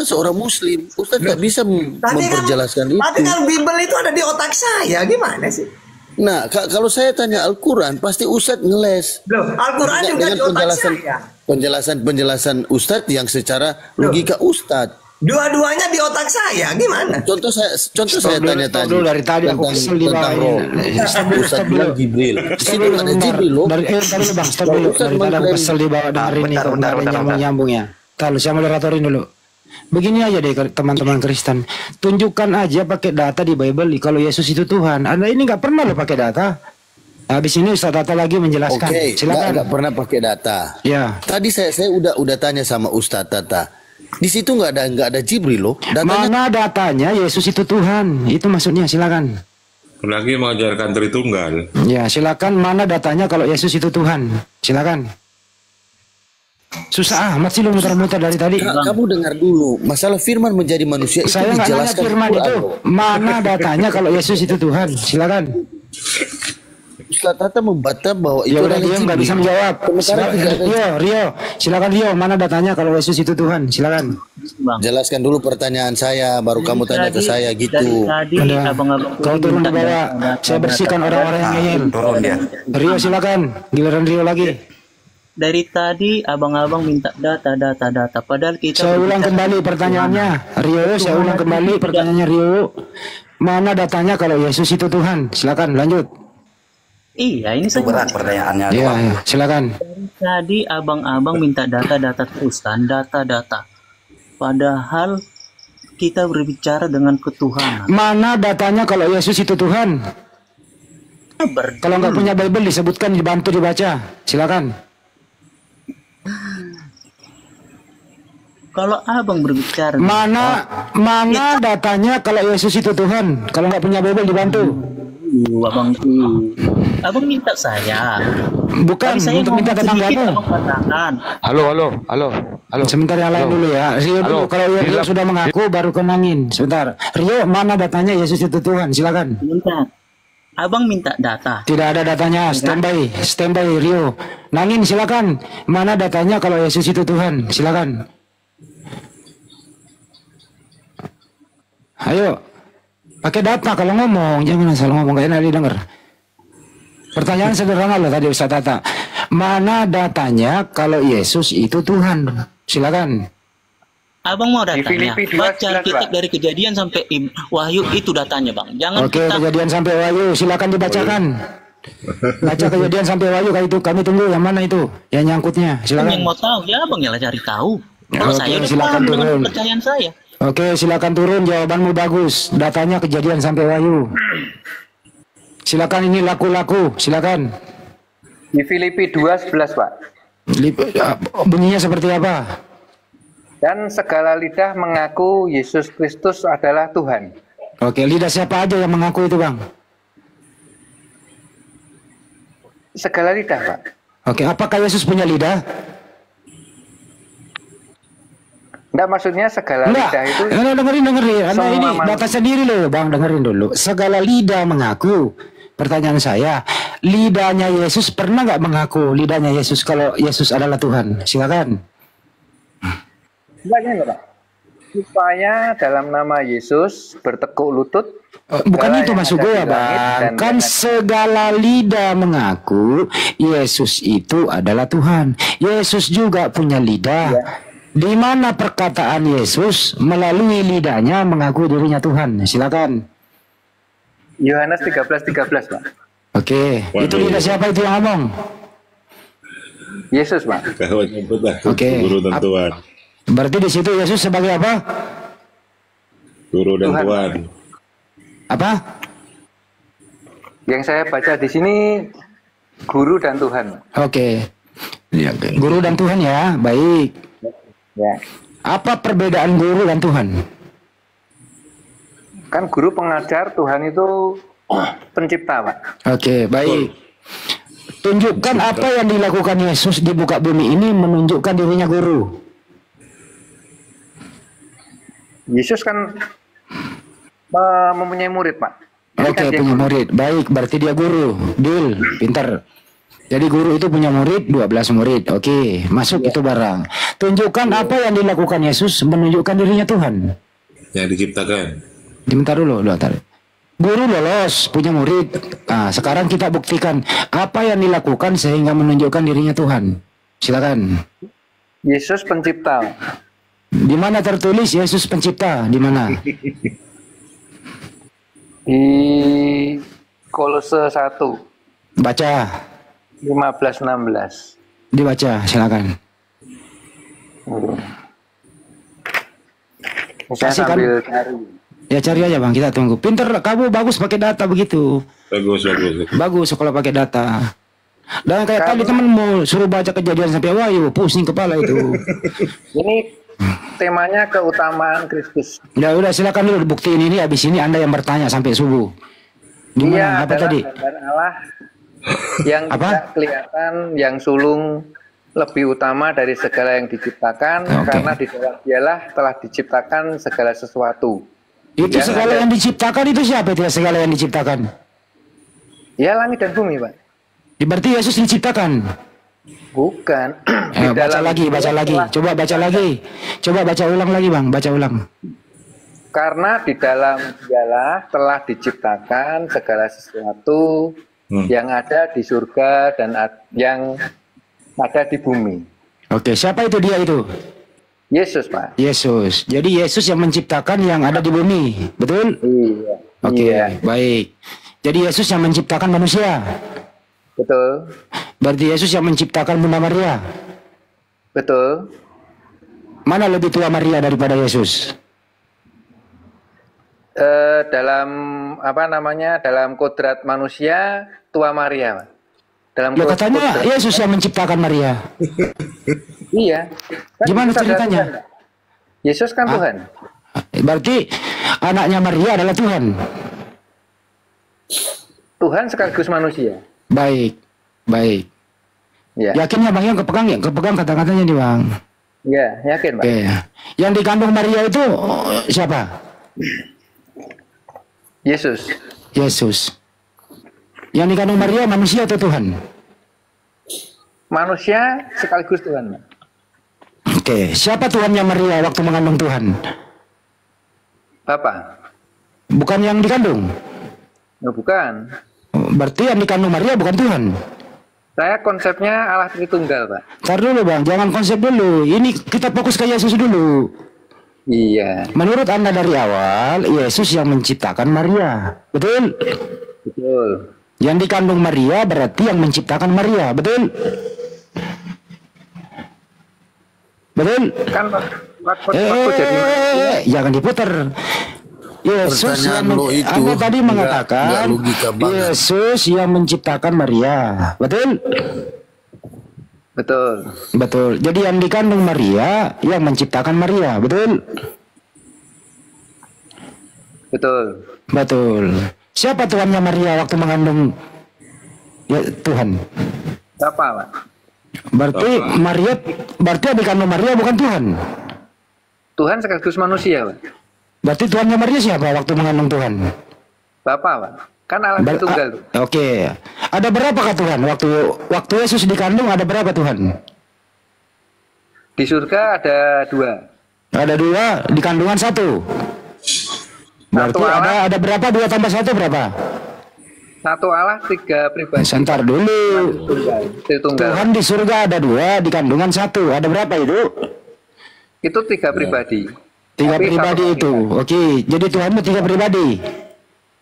S1: seorang Muslim, Ustadz nggak bisa memperjelaskan itu.
S2: Tapi kan Bible itu ada di otak saya, gimana sih?
S1: Nah, kalau saya tanya Al-Quran, pasti Ustadz ngeles.
S2: Loh, Al-Quran juga di otak saya.
S1: Penjelasan Ustadz yang secara logika Ustadz.
S2: Dua-duanya di otak saya, gimana?
S1: Contoh saya tanya tadi
S3: dulu dari tadi aku kesel di bawah
S1: roh.
S3: ini.
S1: Ustadz bilang Jibril. Di situ ada Jibril loh.
S3: Dari dulu bang, stop dulu. Dari tadi aku kesel di bawah dari ini kok nggak ada nyambung-nyambungnya. Tahu saya moderatorin dulu. Begini aja deh teman-teman Kristen, tunjukkan aja pakai data di Bible kalau Yesus itu Tuhan. Anda ini nggak pernah lo pakai data. Habis ini Ustaz Tata lagi menjelaskan.
S1: Oke,
S3: silakan.
S1: nggak pernah pakai data.
S3: Ya.
S1: Tadi saya udah tanya sama Ustaz Tata. Di situ nggak ada Jibril loh.
S3: Mana datanya Yesus itu Tuhan? Itu maksudnya, silakan.
S4: Lagi mengajarkan Tritunggal.
S3: Ya, silakan, mana datanya kalau Yesus itu Tuhan? Silakan. Susah amat sih lu muter-muter dari tadi.
S1: Kamu dengar dulu, masalah firman menjadi manusia itu
S3: saya nggak nanya
S1: dijelaskan
S3: firman
S1: di Quran,
S3: itu.
S1: loh.
S3: Mana datanya kalau Yesus itu Tuhan? Silakan.
S1: Ustaz Tata membantah bahwa itu
S3: Ya udah,
S1: adalah
S3: dia nggak
S1: Jibril.
S3: bisa menjawab.
S1: Sementara tidak ada.
S3: Rio, silakan Rio. Mana datanya kalau Yesus itu Tuhan? Silakan.
S8: Bang.
S1: Jelaskan dulu pertanyaan saya, baru kamu tanya ke saya
S8: Dari
S1: gitu.
S8: tadi
S3: Udah.
S8: abang-abang
S3: Kau turun di bawah. Saya bersihkan orang-orang yang ngeyel.
S9: Turun dia.
S3: Rio silakan. Giliran Rio lagi.
S8: Dari tadi abang-abang minta data. Padahal kita
S3: Saya ulang
S8: berbicara
S3: kembali pertanyaannya. Rio, saya ulang kembali pertanyaannya Rio. Mana datanya kalau Yesus itu Tuhan? Silakan lanjut.
S8: Iya, ini
S9: Itu berat
S8: saya.
S9: pertanyaannya.
S3: Ya,
S9: Bang.
S3: ya, silakan.
S8: Tadi abang-abang minta data terus kan, data. Padahal kita berbicara dengan ketuhanan.
S3: Mana datanya kalau Yesus itu Tuhan? Kalau nggak punya Bible disebutkan, dibantu dibaca. Silakan.
S8: Kalau abang berbicara
S3: Mana datanya kalau Yesus itu Tuhan? Kalau nggak punya Bible dibantu.
S8: abang minta saya.
S3: Bukan
S8: Tadi saya
S3: untuk minta
S8: ngomong sedikit,
S3: tanggapan.
S8: abang katakan.
S5: Halo.
S3: Sebentar yang lain dulu ya. Rio dulu.
S5: Halo.
S3: Kalau Rio sudah mengaku baru kenangin. Sebentar. Rio, mana datanya Yesus itu Tuhan? Silakan.
S8: Bentar. Abang minta data.
S3: Tidak ada datanya. Standby Rio. Nangin silakan. Mana datanya kalau Yesus itu Tuhan? Silakan. Ayo. Pakai data kalau ngomong, jangan asal ngomong, gak enak didengar. Pertanyaan sederhana loh tadi Ustaz Tata. Mana datanya kalau Yesus itu Tuhan? Silakan.
S8: Abang mau datanya.
S10: Filipi 2:11,
S8: Baca Alkitab dari Kejadian sampai Wahyu itu datanya, Bang. Jangan
S3: Oke,
S8: kita
S3: Kejadian sampai Wahyu, silakan dibacakan. Baca Kejadian sampai Wahyu kayak itu, kami tunggu yang mana itu, yang nyangkutnya.
S8: yang
S3: Silakan.
S8: mau tahu ya Abang ya lah cari tahu. Kalau
S3: Oke,
S8: saya udah
S3: silakan
S8: paham dengan
S3: turun.
S8: kepercayaan saya.
S3: Oke, silakan turun, jawabanmu bagus. Datanya Kejadian sampai Wahyu. Silakan, ini laku-laku, silakan.
S10: Di Filipi 2:11, Pak.
S3: Bunyinya seperti apa?
S10: Dan segala lidah mengaku Yesus Kristus adalah Tuhan.
S3: Oke, lidah siapa aja yang mengaku itu, Bang?
S10: Segala lidah, Pak.
S3: Oke, apakah Yesus punya lidah?
S10: Enggak, maksudnya segala
S3: Enggak.
S10: lidah itu
S3: Dengerin. Anda
S10: semua
S3: ini
S10: manusia.
S3: data sendiri loh, Bang. Dengerin dulu. Segala lidah mengaku. Pertanyaan saya, lidahnya Yesus pernah nggak mengaku lidahnya Yesus kalau Yesus adalah Tuhan? Silakan.
S10: enggak, Pak. Supaya dalam nama Yesus bertekuk lutut.
S3: Bukan
S10: segala
S3: itu
S10: yang
S3: maksud
S10: ada
S3: gue
S10: di
S3: ya,
S10: langit
S3: Bang.
S10: dan
S3: Kan
S10: yang ada-
S3: segala lidah mengaku Yesus itu adalah Tuhan. Yesus juga punya lidah.
S11: Di mana perkataan Yesus melalui lidahnya mengaku dirinya Tuhan? Silakan.
S10: Yohanes 13:13, Pak.
S11: Oke, itu lidah siapa itu yang ngomong?
S10: Yesus, Pak.
S11: Oke.
S4: Guru dan Tuhan.
S11: Berarti di situ Yesus sebagai apa?
S4: Guru dan Tuhan.
S11: Apa?
S10: Yang saya baca di sini guru dan Tuhan.
S11: Oke. Guru dan Tuhan ya, baik.
S10: Ya.
S11: Apa perbedaan guru dan Tuhan?
S10: Kan guru pengajar, Tuhan itu pencipta, Pak.
S11: Oke, baik. Tunjukkan apa yang dilakukan Yesus di muka bumi ini menunjukkan dirinya guru.
S10: Yesus kan mempunyai murid, Pak.
S11: Oke, punya murid. Baik, berarti dia guru. Deal, pintar. Jadi guru itu punya murid, 12 murid. Oke, masuk itu barang. Tunjukkan apa yang dilakukan Yesus menunjukkan dirinya Tuhan.
S4: Yang diciptakan.
S11: Sebentar dulu, Guru lolos, punya murid. Nah, sekarang kita buktikan apa yang dilakukan sehingga menunjukkan dirinya Tuhan. Silakan.
S10: Yesus pencipta.
S11: Di mana tertulis Yesus pencipta? Di mana?
S10: Di Kolose 1.
S11: Baca.
S10: 15-16.
S11: Dibaca, silakan.
S10: Saya sambil cari.
S11: Ya cari aja bang, kita tunggu. Pinter, kamu bagus pakai data begitu.
S4: Bagus.
S11: Bagus kalau pakai data. Dan kayak tadi temenmu suruh baca kejadian sampai wahyu, pusing kepala itu.
S10: Ini temanya keutamaan Kristus.
S11: Ya udah silakan dulu buktiin ini, habis ini Anda yang bertanya sampai subuh. Gimana? Apa tadi?
S10: Allah yang tidak kelihatan, yang sulung, lebih utama dari segala yang diciptakan, karena di dalam dialah telah diciptakan segala sesuatu.
S11: Itu yang segala yang diciptakan itu siapa itu ya, segala yang diciptakan?
S10: Ya langit dan bumi, Pak.
S11: Berarti Yesus diciptakan?
S10: Bukan.
S11: Baca lagi. Coba baca lagi. Coba baca ulang lagi bang, baca ulang.
S10: Karena di dalam dialah telah diciptakan segala sesuatu yang ada di surga dan yang ada di bumi.
S11: Oke, siapa itu dia itu?
S10: Yesus, Pak.
S11: Yesus. Jadi Yesus yang menciptakan yang ada di bumi, betul?
S10: Iya.
S11: Oke, baik. Jadi Yesus yang menciptakan manusia.
S10: Betul.
S11: Berarti Yesus yang menciptakan Bunda Maria.
S10: Betul.
S11: Mana lebih tua Maria daripada Yesus?
S10: Dalam apa namanya? Dalam kodrat manusia tua Maria, Pak. Dalam
S11: ya katanya Yesus yang menciptakan Maria.
S10: Iya.
S11: Kan gimana ceritanya?
S10: Yesus kan Tuhan.
S11: Berarti anaknya Maria adalah Tuhan.
S10: Tuhan sekaligus manusia.
S11: Baik.
S10: Ya.
S11: Yakin ya bang, yang kepegang kata-katanya nih bang.
S10: Iya, yakin Pak.
S11: Yang dikandung Maria itu siapa? Yesus. Yang dikandung Maria manusia atau Tuhan?
S10: Manusia sekaligus Tuhan.
S11: Oke, siapa Tuhannya Maria waktu mengandung Tuhan?
S10: Bapa.
S11: Bukan yang dikandung?
S10: Bukan.
S11: Berarti yang dikandung Maria bukan Tuhan?
S10: Saya konsepnya Allah Tritunggal, Pak.
S11: Ntar dulu bang, jangan konsep dulu. Ini kita fokus ke Yesus dulu.
S10: Iya.
S11: Menurut Anda dari awal, Yesus yang menciptakan Maria, betul?
S10: Betul.
S11: Yang dikandung Maria berarti yang menciptakan Maria, betul? Betul?
S10: Kan waktu jadi
S11: jangan diputar. Yesus yang Anda tadi mengatakan Yesus yang menciptakan Maria, betul? Betul. Jadi yang dikandung Maria yang menciptakan Maria, betul? Betul. Siapa Tuhannya Maria waktu mengandung Tuhan?
S10: Siapa, Pak?
S11: Berarti yang dikandung Maria bukan Tuhan.
S10: Tuhan sekaligus manusia, Pak.
S11: Berarti Tuhannya Maria siapa waktu mengandung Tuhan?
S10: Bapa, Pak. Kan Allah Tritunggal.
S11: Oke. Ada berapakah Tuhan waktu Yesus dikandung, ada berapa Tuhan?
S10: Di surga ada 2.
S11: Ada 2, di kandungan 1. Berarti ada berapa? 2 tambah 1 berapa?
S10: 1 Allah, 3 pribadi.
S11: Sebentar dulu.
S10: Tritunggal.
S11: Tuhan di surga ada 2, di kandungan 1. Ada berapa itu?
S10: Itu 3 pribadi.
S11: 3
S10: Tapi
S11: pribadi
S10: satu
S11: itu. Oke, jadi Tuhanmu 3 pribadi.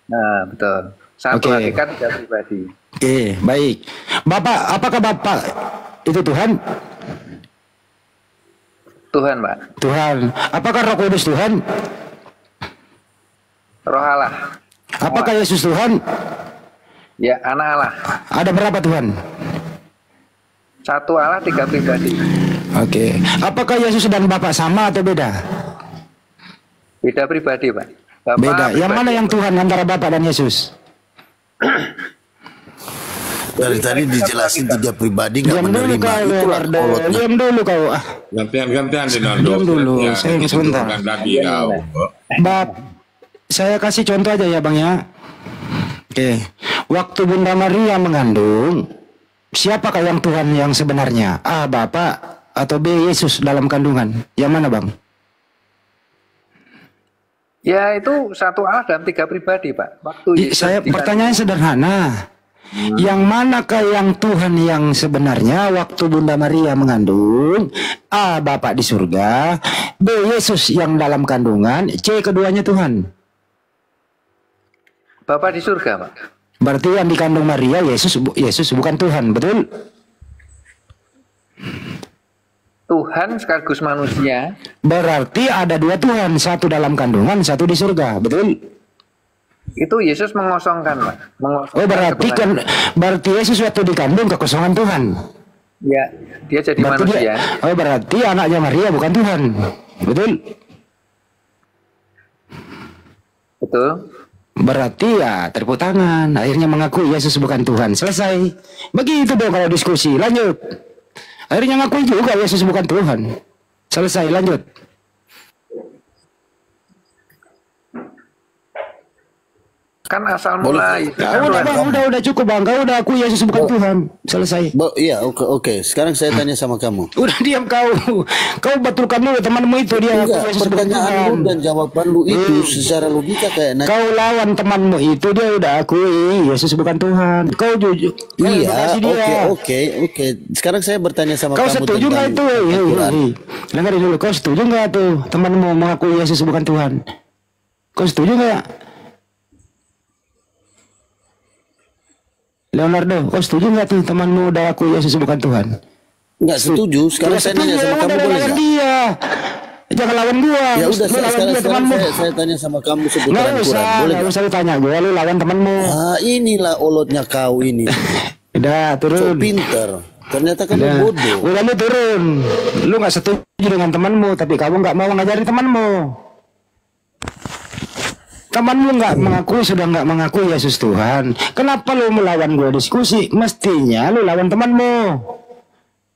S10: Nah, betul. Satu
S11: Oke.
S10: hakikat 3 pribadi.
S11: Oke, baik. Bapak, apakah Bapak itu Tuhan?
S10: Tuhan, Pak.
S11: Tuhan. Apakah Roh Kudus Tuhan?
S10: Roh Allah.
S11: Apakah Yesus Tuhan?
S10: Ya, anak Allah.
S11: Ada berapa Tuhan?
S10: Satu Allah, 3 pribadi.
S11: Oke. Apakah Yesus dan Bapak sama atau beda?
S10: Beda pribadi, Pak. Bapak
S11: Beda. Yang
S10: pribadi.
S11: mana yang Tuhan antara Bapak dan Yesus?
S1: Dari tadi dijelasin 3 pribadi nggak
S11: Diam dulu
S1: menerima.
S11: kau,
S1: Itulah
S11: Leonardo.
S1: kolotnya.
S11: Diam dulu kau. Ah,
S4: Gantian Leonardo.
S11: diam dulu.
S4: Ya,
S11: Saya
S4: itu
S11: sebentar.
S4: bukan lagi kau.
S11: Bab, saya kasih contoh aja ya Bang ya. Oke. Waktu Bunda Maria mengandung, siapakah yang Tuhan yang sebenarnya? A. Bapak atau B. Yesus dalam kandungan? Yang mana Bang?
S10: Ya, itu satu Allah dalam 3 pribadi, Pak. Waktu Yesus
S11: Saya
S10: dikandung-
S11: pertanyaan sederhana. Yang manakah yang Tuhan yang sebenarnya waktu Bunda Maria mengandung? A. Bapak di surga, B. Yesus yang dalam kandungan, C. keduanya Tuhan.
S10: Bapak di surga, Pak.
S11: Berarti yang dikandung Maria Yesus bukan Tuhan, betul?
S10: Tuhan sekaligus manusia.
S11: Berarti ada 2 Tuhan, satu dalam kandungan, satu di surga, betul?
S10: Itu Yesus mengosongkan, Pak.
S11: Oh, berarti kan berarti Yesus waktu dikandung kekosongan Tuhan.
S10: Ya, dia jadi
S11: Berarti
S10: manusia.
S11: oh, berarti anaknya Maria bukan Tuhan, betul?
S10: Betul.
S11: Berarti ya tepuk tangan, akhirnya mengakui Yesus bukan Tuhan. Selesai. Begitu dong kalau diskusi. Lanjut. Akhirnya ngakui juga Yesus bukan Tuhan. Selesai, lanjut.
S10: Kan asal mula itu kan
S11: Udah
S10: Tuhan.
S11: Bang, udah cukup Bang. Kau udah akui Yesus bukan Tuhan. Selesai.
S1: Iya, oke. Sekarang saya tanya sama kamu.
S11: Udah diam kau. Kau betulkan dulu temanmu itu dia
S1: Enggak,
S11: akui Yesus bukan
S1: pertanyaan
S11: Tuhan.
S1: lu dan jawaban lu itu secara logika kayak
S11: Kau lawan temanmu itu dia udah akui Yesus bukan Tuhan. Kau jujur.
S1: Iya,
S11: klarifikasi dia.
S1: oke. Sekarang saya bertanya sama
S11: Kau
S1: kamu
S11: setuju nggak itu?
S1: Al-Quran.
S11: Dengarin dulu. Kau setuju nggak tuh temanmu mengakui Yesus bukan Tuhan? Kau setuju nggak? Leonardo, kau setuju nggak tuh temanmu udah akui Yesus bukan Tuhan?
S1: Nggak setuju. Sekarang
S11: Nggak
S1: saya nanya
S11: setuju,
S1: sama kamu
S11: udah
S1: boleh
S11: lawan
S1: nggak?
S11: dia. Jangan lawan gua.
S1: Ya udah,
S11: Lu lawan
S1: sekarang
S11: dia temanmu.
S1: saya tanya sama kamu
S11: Nggak
S1: seputaran
S11: usah,
S1: Quran. Boleh
S11: nggak
S1: nggak?
S11: usah ditanya gua. Lu lawan temanmu.
S1: Ah, inilah olotnya kau ini.
S11: Udah
S1: So
S11: turun.
S1: pinter. Ternyata kamu
S11: Udah.
S1: bodoh.
S11: Udah lu turun. Lu nggak setuju dengan temanmu, tapi kamu nggak mau ngajari temanmu. Temanmu nggak mengakui, sudah nggak mengakui Yesus Tuhan. Kenapa lu melawan gue diskusi? Mestinya lu lawan temanmu.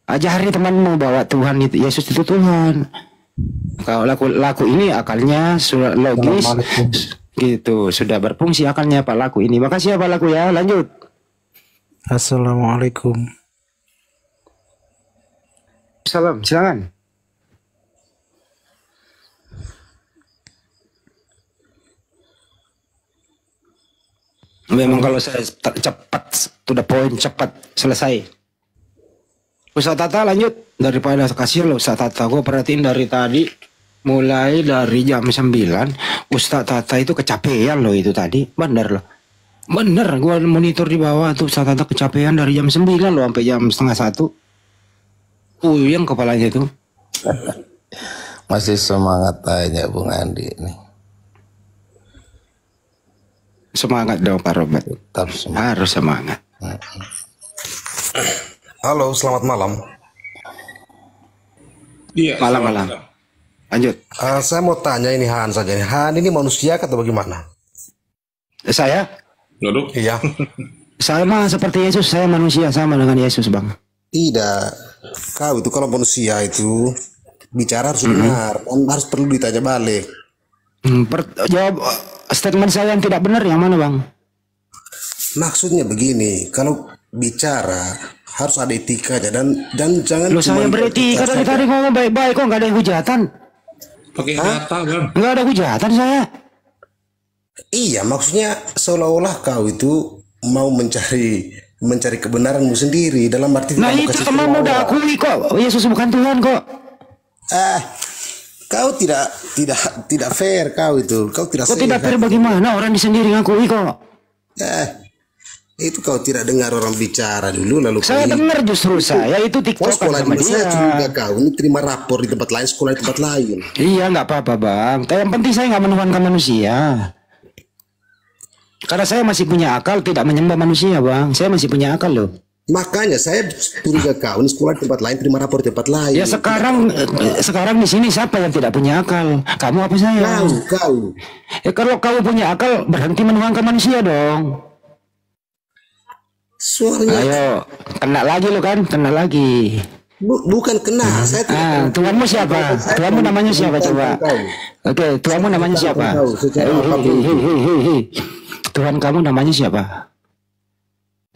S11: Ajari temanmu bahwa Tuhan itu, Yesus itu Tuhan. Kalau laku ini akalnya sudah logis, gitu, sudah berfungsi akalnya Pak laku ini. Makasih ya Pak laku ya. Lanjut.
S12: Assalamualaikum.
S11: Salam, silakan. Memang kalau saya cepat, to the point, cepat, selesai. Ustaz Tata lanjut. Daripada kasih lo Ustaz Tata, gue perhatiin dari tadi, mulai dari jam 9, Ustaz Tata itu kecapean loh itu tadi. Bener loh. Bener, gue monitor di bawah tuh Ustaz Tata kecapean dari jam 9 loh sampai jam setengah 1. Puyeng kepalanya itu.
S13: Masih semangat aja Bung Andi nih.
S11: Semangat dong Pak Robert. Harus semangat.
S12: Halo, selamat malam.
S4: Iya.
S11: Malam-malam. Lanjut.
S12: Saya mau tanya ini Han saja. Han ini manusia atau bagaimana?
S11: Saya?
S4: Duduk.
S12: Iya.
S11: Saya mah seperti Yesus, saya manusia sama dengan Yesus, Bang.
S12: Tidak. Kau itu kalau manusia itu bicara harus benar, harus perlu ditanya balik.
S11: Jawab statement saya yang tidak benar yang mana, Bang?
S12: Maksudnya begini, kalau bicara harus ada etikanya dan jangan.
S11: Lo saya beretika dari tadi ngomong baik-baik kok nggak ada hujatan.
S4: Pakai kata, Bang.
S11: Nggak ada hujatan saya.
S12: Iya, maksudnya seolah-olah kau itu mau mencari kebenaranmu sendiri dalam arti
S11: Nah
S12: tidak mau
S11: itu
S12: kasih
S11: temanmu
S12: tahu
S11: udah
S12: orang.
S11: akui kok, Yesus bukan Tuhan kok.
S12: Kau tidak fair kau itu. Kau tidak
S11: Kok tidak fair bagaimana? Orang sendiri ngakui kok.
S12: Itu kau tidak dengar orang bicara dulu lalu
S11: saya dengar justru saya itu TikTok
S12: sekolah
S11: sama
S12: di
S11: dia.
S12: saya curiga kau ini terima rapor di tempat lain, sekolah di tempat lain.
S11: Iya nggak apa-apa bang. Tapi yang penting saya nggak menuhankan manusia. Karena saya masih punya akal, tidak menyembah manusia bang. Saya masih punya akal loh.
S12: Makanya saya curiga kau ini sekolah di tempat lain, terima rapor di tempat lain.
S11: Ya sekarang di sini siapa yang tidak punya akal? Kamu apa saya?
S12: Kau.
S11: Ya kalau kamu punya akal berhenti menuhankan manusia dong.
S12: Suaranya.
S11: Ayo, kena lagi lo kan, kena lagi.
S12: Bukan kena, saya tidak.
S11: Tuanmu siapa? Tuanmu namanya siapa coba? Oke, tuanmu namanya siapa? Tuhan kamu namanya siapa?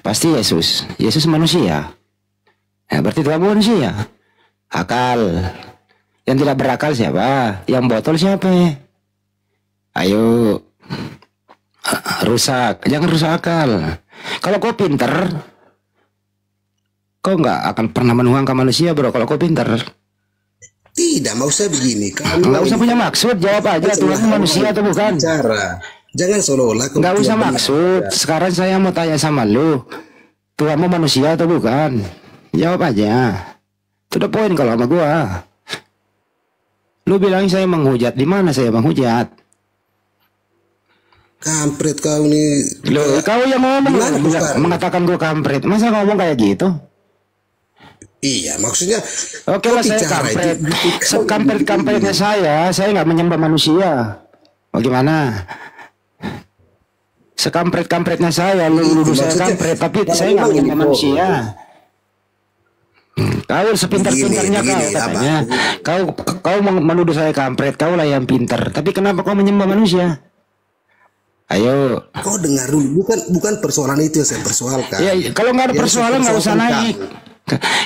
S11: Pasti Yesus. Yesus manusia. Ya, berarti Tuhanmu manusia. Akal. Yang tidak berakal siapa? Yang botol siapa? Ayo. Rusak, jangan rusak akal. Kalau kau pinter, kau nggak akan pernah menuhankan manusia bro. Kalau kau pinter.
S12: Tidak, mau saya begini.
S11: Nggak usah punya maksud, jawab aja. Tuhan manusia atau bukan?
S12: Jangan seolah-olah.
S11: Nggak usah maksud. Sekarang saya mau tanya sama lu. Tuhanmu manusia atau bukan? Jawab aja. To the point kalau sama gua. Lu bilang saya menghujat. Di mana saya menghujat?
S12: Kampret kau nih.
S11: Loh, kau yang ngomong mengatakan gue kampret. Masa ngomong kayak gitu?
S12: Iya, maksudnya.
S11: Oke lah saya kampret. Sekampret-kampretnya saya nggak menyembah manusia. Bagaimana? Sekampret-kampretnya saya, lu nuduh saya kampret, tapi saya nggak menyembah manusia. Kau sepintar-pintarnya kau katanya. Kau menuduh saya kampret, kau lah yang pintar. Tapi kenapa kau menyembah manusia? Ayo.
S12: Kau dengar dulu, bukan persoalan itu yang saya persoalkan.
S11: Ya, kalau nggak ada persoalan nggak usah naik.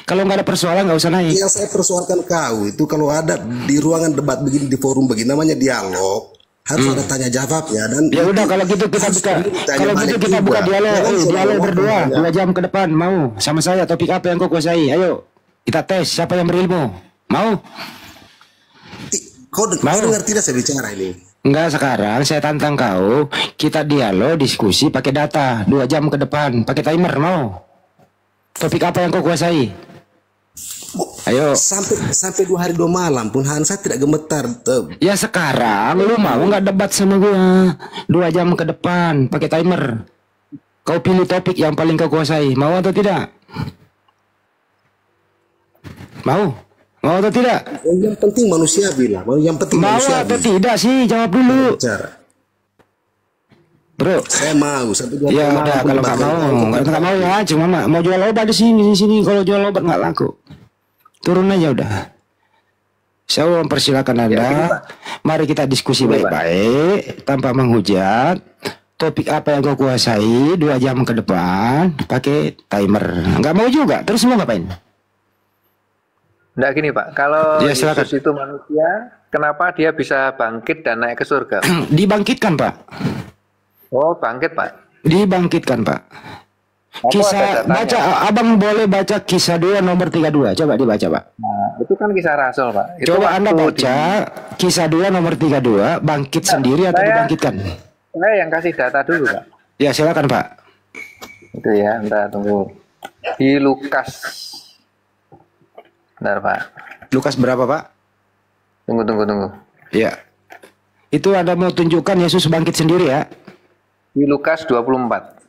S11: Kalau nggak ada persoalan nggak usah naik.
S12: Yang saya persoalkan kau itu kalau ada di ruangan debat begini, di forum begini, namanya dialog, harus ada tanya jawabnya dan.
S11: Ya udah kalau gitu kita buka dialog berdua 2 jam ke depan mau sama saya. Topik apa yang kau kuasai? Ayo kita tes siapa yang berilmu. Mau?
S12: Kau dengar tidak saya bicara ini?
S11: Enggak, sekarang saya tantang kau. Kita dialog, diskusi pakai data 2 jam ke depan, pakai timer mau? Topik apa yang kau kuasai? Ayo.
S12: Sampai 2 hari 2 malam pun saya tidak gemetar.
S11: Ya sekarang lu mau nggak debat sama gua 2 jam ke depan pakai timer? Kau pilih topik yang paling kau kuasai, mau atau tidak? Mau? Mau atau tidak?
S12: Yang penting manusia bilang. Yang penting
S11: mau
S12: manusia
S11: atau tidak sih? Jawab dulu. Bro,
S12: saya mau.
S11: Ya udah kalau nggak mau ya, cuma mau jual obat di sini. Kalau jual obat nggak laku, turun aja udah. Saya mempersilakan Anda. Mari kita diskusi baik-baik tanpa menghujat. Topik apa yang kau kuasai 2 jam ke depan pakai timer. Nggak mau juga. Terus mau ngapain?
S10: Nggak gini Pak, kalau
S11: ya,
S10: Yesus itu manusia, kenapa dia bisa bangkit dan naik ke surga?
S11: Dibangkitkan Pak.
S10: Oh bangkit Pak.
S11: Dibangkitkan Pak. Kisah baca, abang boleh baca Kisah 2 nomor 32. Coba dibaca Pak.
S10: Nah, itu kan kisah Rasul Pak. Itu
S11: coba Anda baca Kisah 2 nomor 32. Bangkit sendiri atau dibangkitkan?
S10: Saya yang kasih data dulu Pak.
S11: Ya silakan Pak.
S10: Itu ya, Anda tunggu. Di Lukas. Bentar Pak.
S11: Lukas berapa Pak?
S10: Tunggu.
S11: Ya. Itu Anda mau tunjukkan Yesus bangkit sendiri ya?
S10: Di Lukas 24.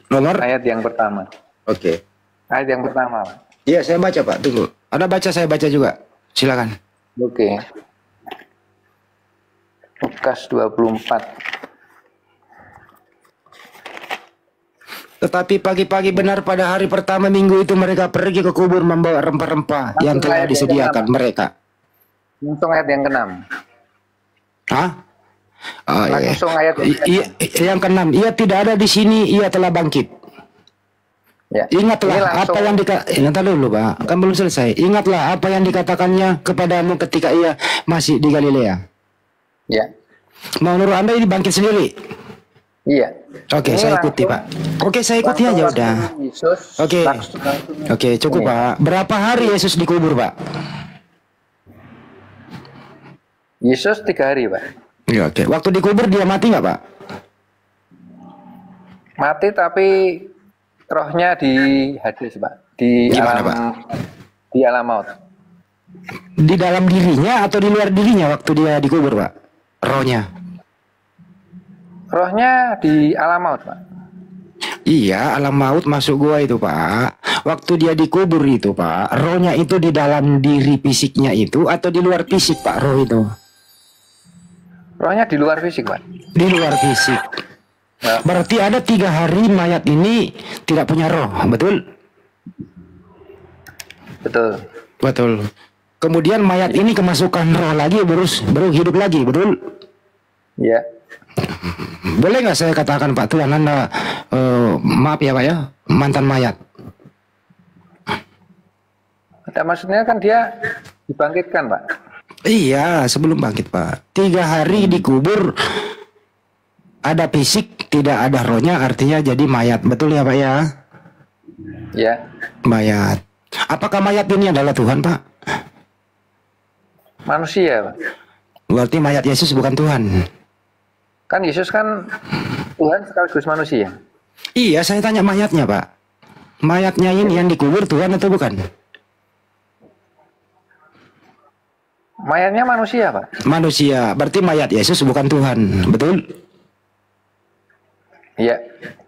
S11: Nomor?
S10: Ayat yang pertama.
S11: Oke.
S10: Ayat yang pertama Pak.
S11: Iya saya baca Pak, tunggu. Anda baca, saya baca juga. Silakan.
S10: Oke. Lukas 24.
S11: Tetapi pagi-pagi benar pada hari pertama minggu itu mereka pergi ke kubur membawa rempah-rempah yang telah disediakan mereka.
S10: Langsung ayat yang ke-6.
S11: Hah? Oh,
S10: langsung ayat
S11: yang ke-6. Ia tidak ada di sini, ia telah bangkit. Ya. Ingatlah apa yang ingat dulu Pak, kan belum selesai. Ingatlah apa yang dikatakannya kepadamu ketika ia masih di Galilea.
S10: Ya.
S11: Menurut Anda ini bangkit sendiri?
S10: Iya.
S11: Oke, saya ikuti Pak. Oke, saya ikuti aja udah. Oke, cukup Pak. Berapa hari Yesus dikubur Pak?
S10: Yesus 3 hari, Pak.
S11: Ya, oke. Waktu dikubur dia mati nggak, Pak?
S10: Mati tapi rohnya di Hades, Pak. Di
S11: Gimana,
S10: alam
S11: Pak?
S10: di alam maut.
S11: Di dalam dirinya atau di luar dirinya waktu dia dikubur, Pak? Rohnya.
S10: Rohnya di alam maut, Pak.
S11: Iya, alam maut masuk gua itu, Pak. Waktu dia dikubur itu, Pak, rohnya itu di dalam diri fisiknya itu atau di luar fisik, Pak, roh itu?
S10: Rohnya di luar fisik, Pak.
S11: Di luar fisik.
S10: Ya.
S11: Berarti ada 3 hari mayat ini tidak punya roh, betul?
S10: Betul.
S11: Betul. Kemudian mayat ini kemasukan roh lagi, baru hidup lagi, betul?
S10: Ya.
S11: Boleh nggak saya katakan, Pak, Tuhan Anda, maaf ya, Pak ya, mantan mayat?
S10: Nah, maksudnya kan dia dibangkitkan, Pak.
S11: Iya, sebelum bangkit, Pak. 3 hari dikubur, ada fisik, tidak ada rohnya, artinya jadi mayat, betul ya, Pak ya?
S10: Ya.
S11: Mayat. Apakah mayat ini adalah Tuhan, Pak?
S10: Manusia, Pak.
S11: Berarti mayat Yesus bukan Tuhan.
S10: Kan Yesus kan Tuhan sekaligus manusia.
S11: Iya, saya tanya mayatnya, Pak. Mayatnya ini yang dikubur Tuhan atau bukan?
S10: Mayatnya manusia, Pak.
S11: Manusia. Berarti mayat Yesus bukan Tuhan, betul?
S10: Iya.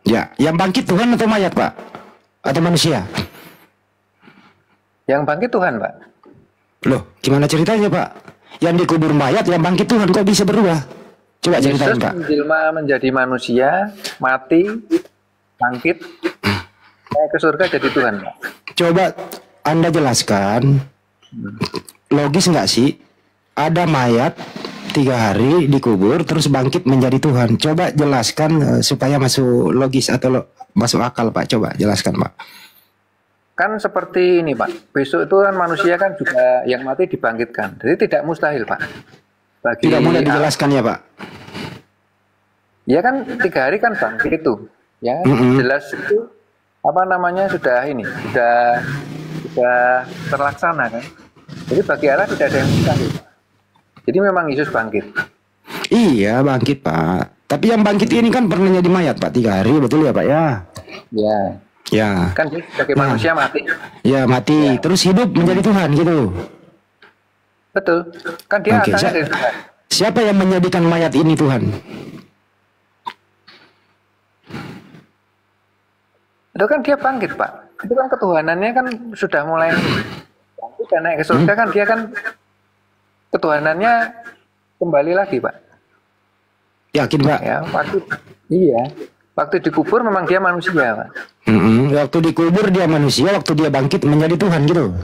S11: Ya, yang bangkit Tuhan atau mayat, Pak? Atau manusia?
S10: Yang bangkit Tuhan, Pak.
S11: Loh, gimana ceritanya, Pak? Yang dikubur mayat, yang bangkit Tuhan, kok bisa berubah? Coba ceritain,
S10: Yesus
S11: Pak.
S10: menjelma menjadi manusia, mati, bangkit, naik ke surga jadi Tuhan, Pak.
S11: Coba Anda jelaskan, logis nggak sih? Ada mayat 3 hari dikubur, terus bangkit menjadi Tuhan. Coba jelaskan supaya masuk logis atau masuk akal, Pak. Coba jelaskan, Pak.
S10: Kan seperti ini, Pak. Besok itu kan manusia kan juga yang mati dibangkitkan. Jadi tidak mustahil, Pak. Bagi
S11: Tidak mudah dijelaskan ya, Pak?
S10: Ya kan 3 hari kan bangkit itu. Ya, jelas itu apa namanya sudah ini, sudah terlaksana kan. Jadi bagi Allah tidak ada yang mustahil. Jadi memang Yesus bangkit.
S11: Iya, bangkit, Pak. Tapi yang bangkit ini kan pernah jadi mayat, Pak, 3 hari, betul ya, Pak ya?
S10: Ya.
S11: Ya.
S10: Kan dia sebagai manusia mati.
S11: Ya, mati. Terus hidup menjadi Tuhan gitu.
S10: Betul. Kan dia
S11: Oke,
S10: asalnya dari Tuhan.
S11: Siapa yang menjadikan mayat ini Tuhan?
S10: Itu kan dia bangkit, Pak. Itu kan ketuhanannya kan sudah mulai bangkit dan naik ke surga kan dia kan ketuhanannya kembali lagi, Pak.
S11: Yakin, Pak?
S10: Ya, waktu dikubur memang dia manusia, Pak.
S11: Waktu dikubur dia manusia, waktu dia bangkit menjadi Tuhan gitu.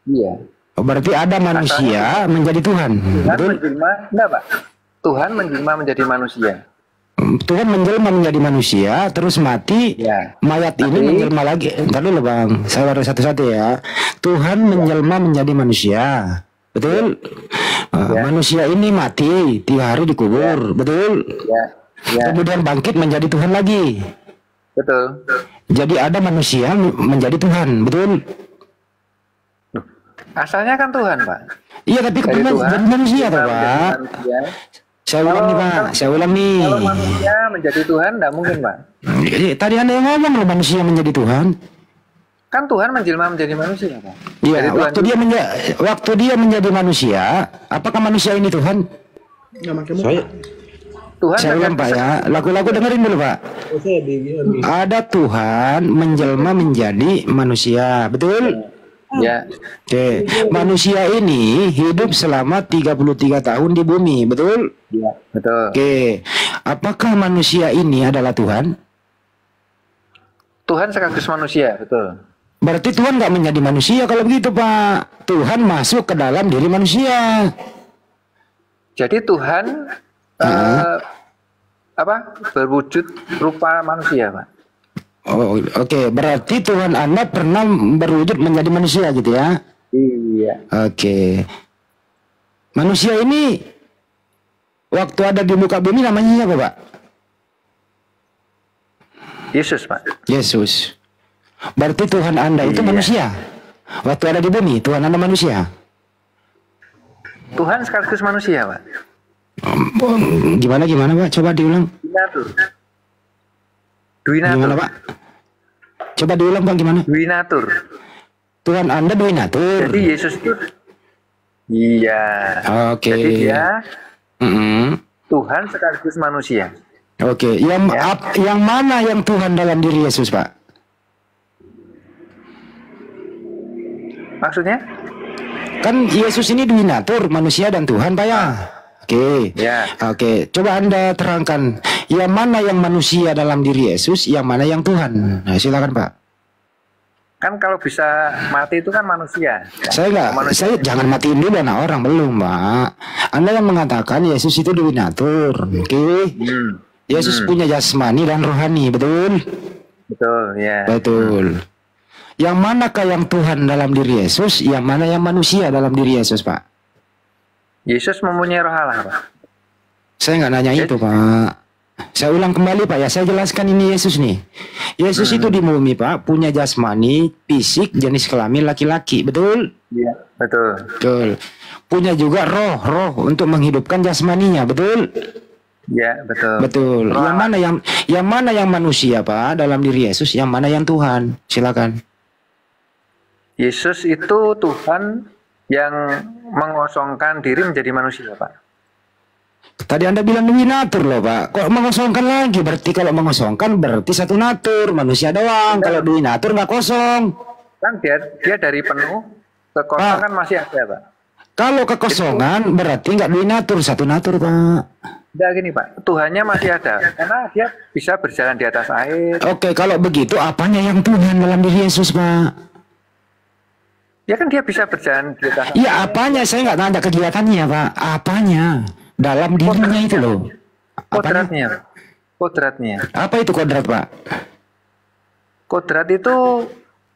S10: Iya.
S11: Oh, berarti ada manusia menjadi Tuhan.
S10: Tuhan
S11: Betul?
S10: menjelma, enggak, Pak. Tuhan menjelma menjadi manusia.
S11: Tuhan menjelma menjadi manusia, terus mati.
S10: Ya.
S11: Mayat ini menjelma lagi. Entar dulu, Bang. Saya baru satu-satu ya. Tuhan menjelma menjadi manusia. Betul? Manusia ini mati 3 hari dikubur. Betul?
S10: Ya.
S11: Kemudian bangkit menjadi Tuhan lagi.
S10: Betul.
S11: Jadi ada manusia menjadi Tuhan. Betul?
S10: Asalnya kan Tuhan, Pak.
S11: Iya, tapi
S10: Dari
S11: kemudian
S10: Tuhan,
S11: jadi manusia toh,
S10: menjadi
S11: Pak.
S10: manusia.
S11: Saya ulang nih, Pak. Saya ulang nih.
S10: Kalau manusia menjadi Tuhan, enggak mungkin, Pak.
S11: Tadi Anda yang ngomong loh manusia menjadi Tuhan.
S10: Kan Tuhan menjelma menjadi manusia, Pak.
S11: Iya,
S10: Dari Tuhan
S11: waktu dia menjadi manusia, apakah manusia ini Tuhan?
S10: Tuhan
S11: Saya ulang, Pak ya. Lagu-lagu dengerin dulu, Pak. Ada Tuhan menjelma menjadi manusia, betul?
S10: Ya.
S11: Oke, manusia ini hidup selama 33 tahun di bumi, betul?
S10: Ya, betul.
S11: Oke, apakah manusia ini adalah Tuhan?
S10: Tuhan sekaligus manusia, betul.
S11: Berarti Tuhan nggak menjadi manusia kalau begitu, Pak. Tuhan masuk ke dalam diri manusia.
S10: Jadi Tuhan berwujud rupa manusia, Pak.
S11: Oh, oke. Berarti Tuhan Anda pernah berwujud menjadi manusia gitu ya?
S10: Iya.
S11: Oke. Manusia ini waktu ada di muka bumi namanya siapa, Pak?
S10: Yesus, Pak.
S11: Yesus. Berarti Tuhan Anda itu manusia. Waktu ada di bumi, Tuhan Anda manusia.
S10: Tuhan sekaligus manusia, Pak.
S11: Gimana Pak? Coba diulang.
S10: Duinatur.
S11: Gimana Pak? Coba diulang Pak, gimana?
S10: Duinatur.
S11: Tuhan Anda duinatur.
S10: Jadi Yesus itu, iya.
S11: Oke.
S10: Jadi dia Tuhan sekaligus manusia.
S11: Oke. Yang mana yang Tuhan dalam diri Yesus, Pak?
S10: Maksudnya?
S11: Kan Yesus ini duinatur, manusia dan Tuhan, Pak ya. Oke.
S10: Ya.
S11: Oke. Coba Anda terangkan, yang mana yang manusia dalam diri Yesus, yang mana yang Tuhan. Nah, silakan Pak.
S10: Kan kalau bisa mati itu kan manusia.
S11: Saya jangan matiin dulu anak orang, belum Pak. Anda yang mengatakan Yesus itu duinatur, oke? Yesus punya jasmani dan rohani, betul?
S10: Betul, ya.
S11: Betul. Yang manakah yang Tuhan dalam diri Yesus, yang mana yang manusia dalam diri Yesus, Pak?
S10: Yesus mempunyai roh Allah, Pak.
S11: Saya nggak nanya itu, Pak. Saya ulang kembali, Pak ya. Saya jelaskan ini Yesus nih. Yesus itu di bumi, Pak, punya jasmani, fisik, jenis kelamin laki-laki, betul?
S10: Iya, betul.
S11: Betul. Punya juga roh untuk menghidupkan jasmaninya, betul?
S10: Iya, betul.
S11: Betul. Yang mana yang manusia, Pak, dalam diri Yesus, yang mana yang Tuhan? Silakan.
S10: Yesus itu Tuhan yang mengosongkan diri menjadi manusia, Pak.
S11: Tadi Anda bilang duinatur loh, Pak. Kok mengosongkan lagi? Berarti kalau mengosongkan berarti satu natur, manusia doang. Kalau duinatur nggak kosong.
S10: Kan dia dari penuh ke kosong kan masih ada, Pak.
S11: Kalau kekosongan berarti nggak duinatur, satu natur, Pak.
S10: Enggak gini, Pak. Tuhannya masih ada karena dia bisa berjalan di atas air.
S11: Oke, kalau begitu apanya yang Tuhan dalam diri Yesus, Pak?
S10: Ya kan dia bisa berjalan di atas air.
S11: Iya, apanya? Saya nggak tanya kegiatannya, Pak. Apanya? Dalam dirinya itu loh.
S10: Kodratnya.
S11: Apa itu kodrat, Pak?
S10: Kodrat itu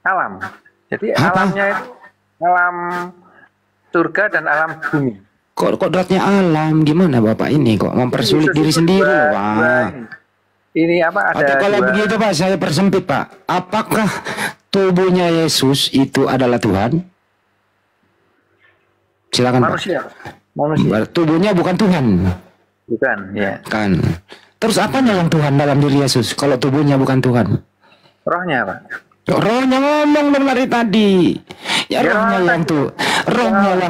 S10: alam. Jadi alamnya itu alam surga dan alam bumi.
S11: Kok kodratnya alam? Gimana Bapak ini kok mempersulit diri sendiri loh, Pak?
S10: Ini apa ada?
S11: Kalau begitu Pak, saya persempit, Pak. Apakah tubuhnya Yesus itu adalah Tuhan? Silakan,
S10: manusia.
S11: Pak.
S10: Manusia.
S11: Tubuhnya bukan Tuhan.
S10: Bukan, ya.
S11: Kan. Terus apanya yang Tuhan dalam diri Yesus kalau tubuhnya bukan Tuhan?
S10: Rohnya, Pak.
S11: Rohnya ngomong dong dari tadi. Ya rohnya yang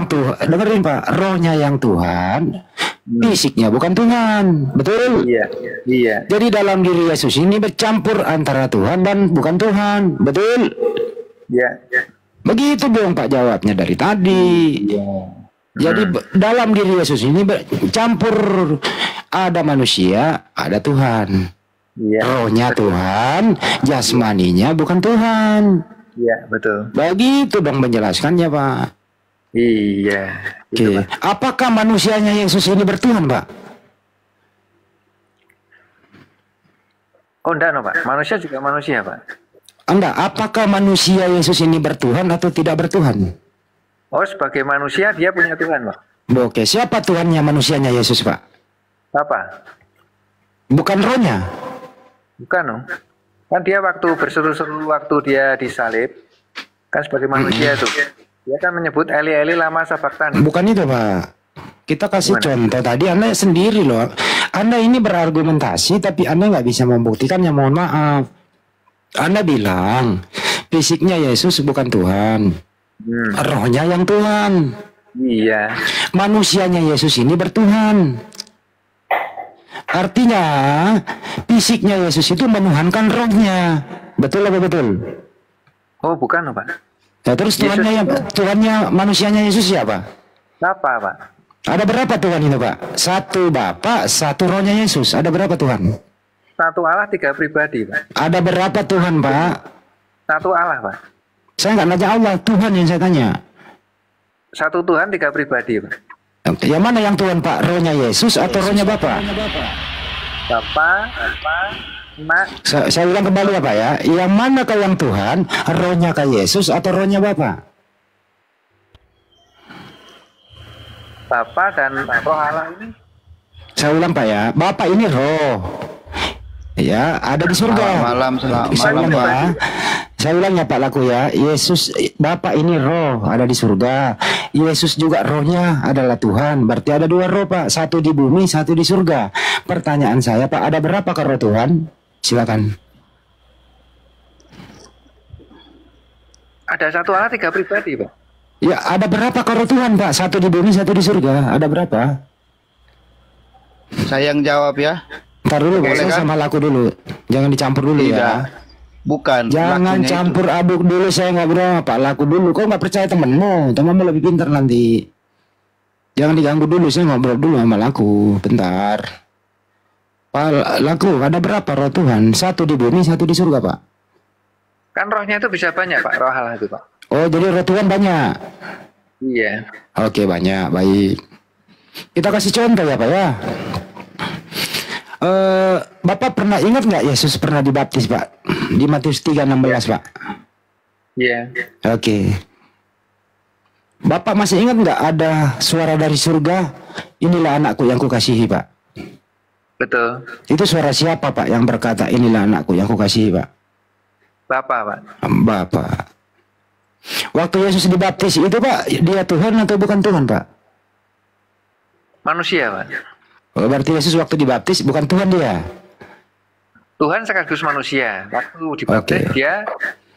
S11: Tuhan. Dengerin Pak, rohnya yang Tuhan. Fisiknya bukan Tuhan. Betul?
S10: Iya.
S11: Jadi dalam diri Yesus ini bercampur antara Tuhan dan bukan Tuhan. Betul?
S10: Iya.
S11: Begitu dong Pak jawabnya dari tadi. Iya. Jadi dalam diri Yesus ini bercampur, ada manusia, ada Tuhan.
S10: Ya,
S11: rohnya betul. Tuhan, jasmaninya bukan Tuhan.
S10: Iya, betul.
S11: Begitu dong menjelaskannya, Pak.
S10: Iya.
S11: Oke. Apakah manusianya Yesus ini bertuhan, Pak?
S10: Oh, enggak, no, Pak. Manusia juga manusia, Pak.
S11: Enggak, apakah manusia Yesus ini bertuhan atau tidak bertuhan?
S10: Oh, sebagai manusia dia punya Tuhan, Pak.
S11: Oke, siapa Tuhannya manusianya Yesus, Pak?
S10: Apa?
S11: Bukan rohnya.
S10: Bukan, no. Kan dia waktu berseru-seru waktu dia disalib, kan sebagai manusia itu. Dia kan menyebut Eli lama sabachthani.
S11: Bukan itu, Pak. Kita kasih contoh tadi, Anda sendiri loh. Anda ini berargumentasi, tapi Anda nggak bisa membuktikannya, mohon maaf. Anda bilang, fisiknya Yesus bukan Tuhan. Rohnya yang Tuhan.
S10: Iya.
S11: Manusianya Yesus ini bertuhan. Artinya fisiknya Yesus itu menuhankan rohnya. Betul apa betul?
S10: Oh, bukan, Pak.
S11: Nah, terus Tuhannya manusianya Yesus siapa?
S10: Siapa, Pak?
S11: Ada berapa Tuhan itu, Pak? Satu Bapa, satu rohnya Yesus. Ada berapa Tuhan?
S10: Satu Allah, 3 pribadi, Pak.
S11: Ada berapa Tuhan, Pak?
S10: Satu Allah, Pak.
S11: Saya nggak nanya Allah, Tuhan yang saya tanya.
S10: Satu Tuhan, 3 pribadi, Pak.
S11: Yang mana yang Tuhan, Pak? Rohnya Yesus atau rohnya Bapa?
S10: Bapa, Mak.
S11: Saya ulang kembali ya, Pak ya. Yang mana kau yang Tuhan? Rohnya ke Yesus atau rohnya Bapa?
S10: Bapa dan roh Allah ini.
S11: Saya ulang Pak ya. Bapa ini roh. Ya, ada di surga.
S13: Malam.
S11: Pak. Saya ulang ya Pak Laku ya. Yesus, Bapak ini roh, ada di surga. Yesus juga rohnya adalah Tuhan. Berarti ada dua roh Pak. Satu di bumi, satu di surga. Pertanyaan saya Pak, ada berapa roh Tuhan? Silakan.
S10: Ada satu Allah, 3 pribadi, Pak.
S11: Ya, ada berapa roh Tuhan Pak? Satu di bumi, satu di surga. Ada berapa?
S14: Saya yang jawab ya.
S11: Ntar dulu Pak, saya
S14: kan?
S11: sama Laku dulu. Jangan dicampur dulu ya.
S14: Bukan.
S11: Jangan campur aduk dulu, saya ngobrol sama Pak Laku dulu. Kau nggak percaya temenmu? Temanmu lebih pintar nanti. Jangan diganggu dulu, saya ngobrol dulu sama Laku. Bentar. Pak Laku, ada berapa roh Tuhan? Satu di bumi, satu di surga Pak.
S10: Kan rohnya itu bisa banyak Pak, roh Allah itu Pak.
S11: Oh, jadi roh Tuhan banyak?
S10: Iya.
S11: Oke, banyak, baik. Kita kasih contoh ya Pak ya. Bapak pernah ingat nggak Yesus pernah dibaptis Pak? Di Matius 3:16 Pak.
S10: Iya.
S11: Oke. Bapak masih ingat nggak ada suara dari surga? Inilah anakku yang kukasihi Pak.
S10: Betul.
S11: Itu suara siapa Pak yang berkata inilah anakku yang kukasihi Pak?
S10: Bapak Pak.
S11: Bapak. Waktu Yesus dibaptis itu Pak, dia Tuhan atau bukan Tuhan Pak?
S10: Manusia Pak.
S11: Oh, berarti Yesus waktu dibaptis bukan Tuhan dia?
S10: Tuhan sekaligus manusia. Waktu dibaptis dia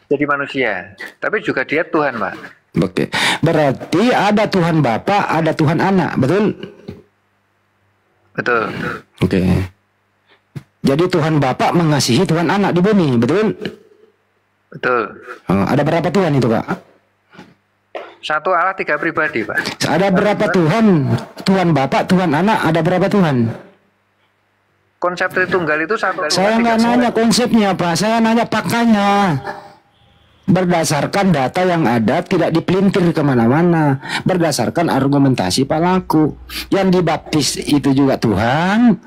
S10: jadi manusia. Tapi juga dia Tuhan Pak.
S11: Oke. Berarti ada Tuhan Bapa, ada Tuhan Anak, betul?
S10: Betul.
S11: Oke. Jadi Tuhan Bapa mengasihi Tuhan Anak di bumi, betul?
S10: Betul.
S11: Ada berapa Tuhan itu Pak?
S10: Satu Allah, 3 pribadi Pak.
S11: Ada berapa Tuhan? Tuhan Bapa, Tuhan Anak, ada berapa Tuhan?
S10: Konsep Tritunggal itu satu.
S11: Saya nggak nanya konsepnya Pak, saya nanya faktanya. Berdasarkan data yang ada, tidak dipelintir kemana-mana. Berdasarkan argumentasi Pak Laku. Yang dibaptis itu juga Tuhan.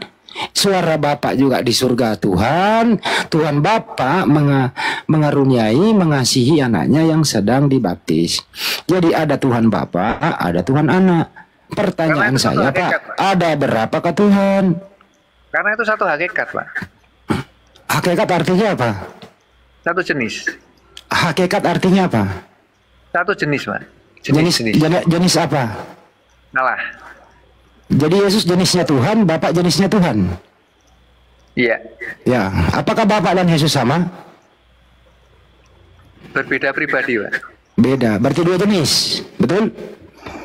S11: Suara Bapak juga di surga Tuhan. Tuhan Bapa mengaruniai, mengasihi anaknya yang sedang dibaptis. Jadi ada Tuhan Bapa, ada Tuhan Anak. Pertanyaan saya Pak, ada berapakah Tuhan?
S10: Karena itu satu hakikat Pak.
S11: Hakikat artinya apa?
S10: Satu jenis.
S11: Hakikat artinya apa?
S10: Satu jenis Pak.
S11: Jenis apa?
S10: Allah.
S11: Jadi Yesus jenisnya Tuhan, Bapak jenisnya Tuhan.
S10: Iya.
S11: Ya, apakah Bapak dan Yesus sama?
S10: Berbeda pribadi Pak.
S11: Beda, berarti dua jenis, betul?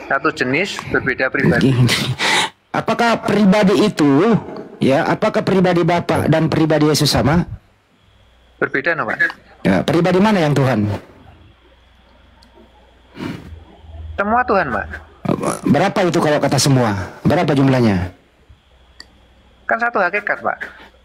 S10: Satu jenis, berbeda pribadi.
S11: Apakah pribadi itu, ya, apakah pribadi Bapak dan pribadi Yesus sama?
S10: Berbeda no Pak.
S11: Ya, pribadi mana yang Tuhan?
S10: Semua Tuhan Pak.
S11: Berapa itu kalau kata semua? Berapa jumlahnya?
S10: Kan satu hakikat Pak.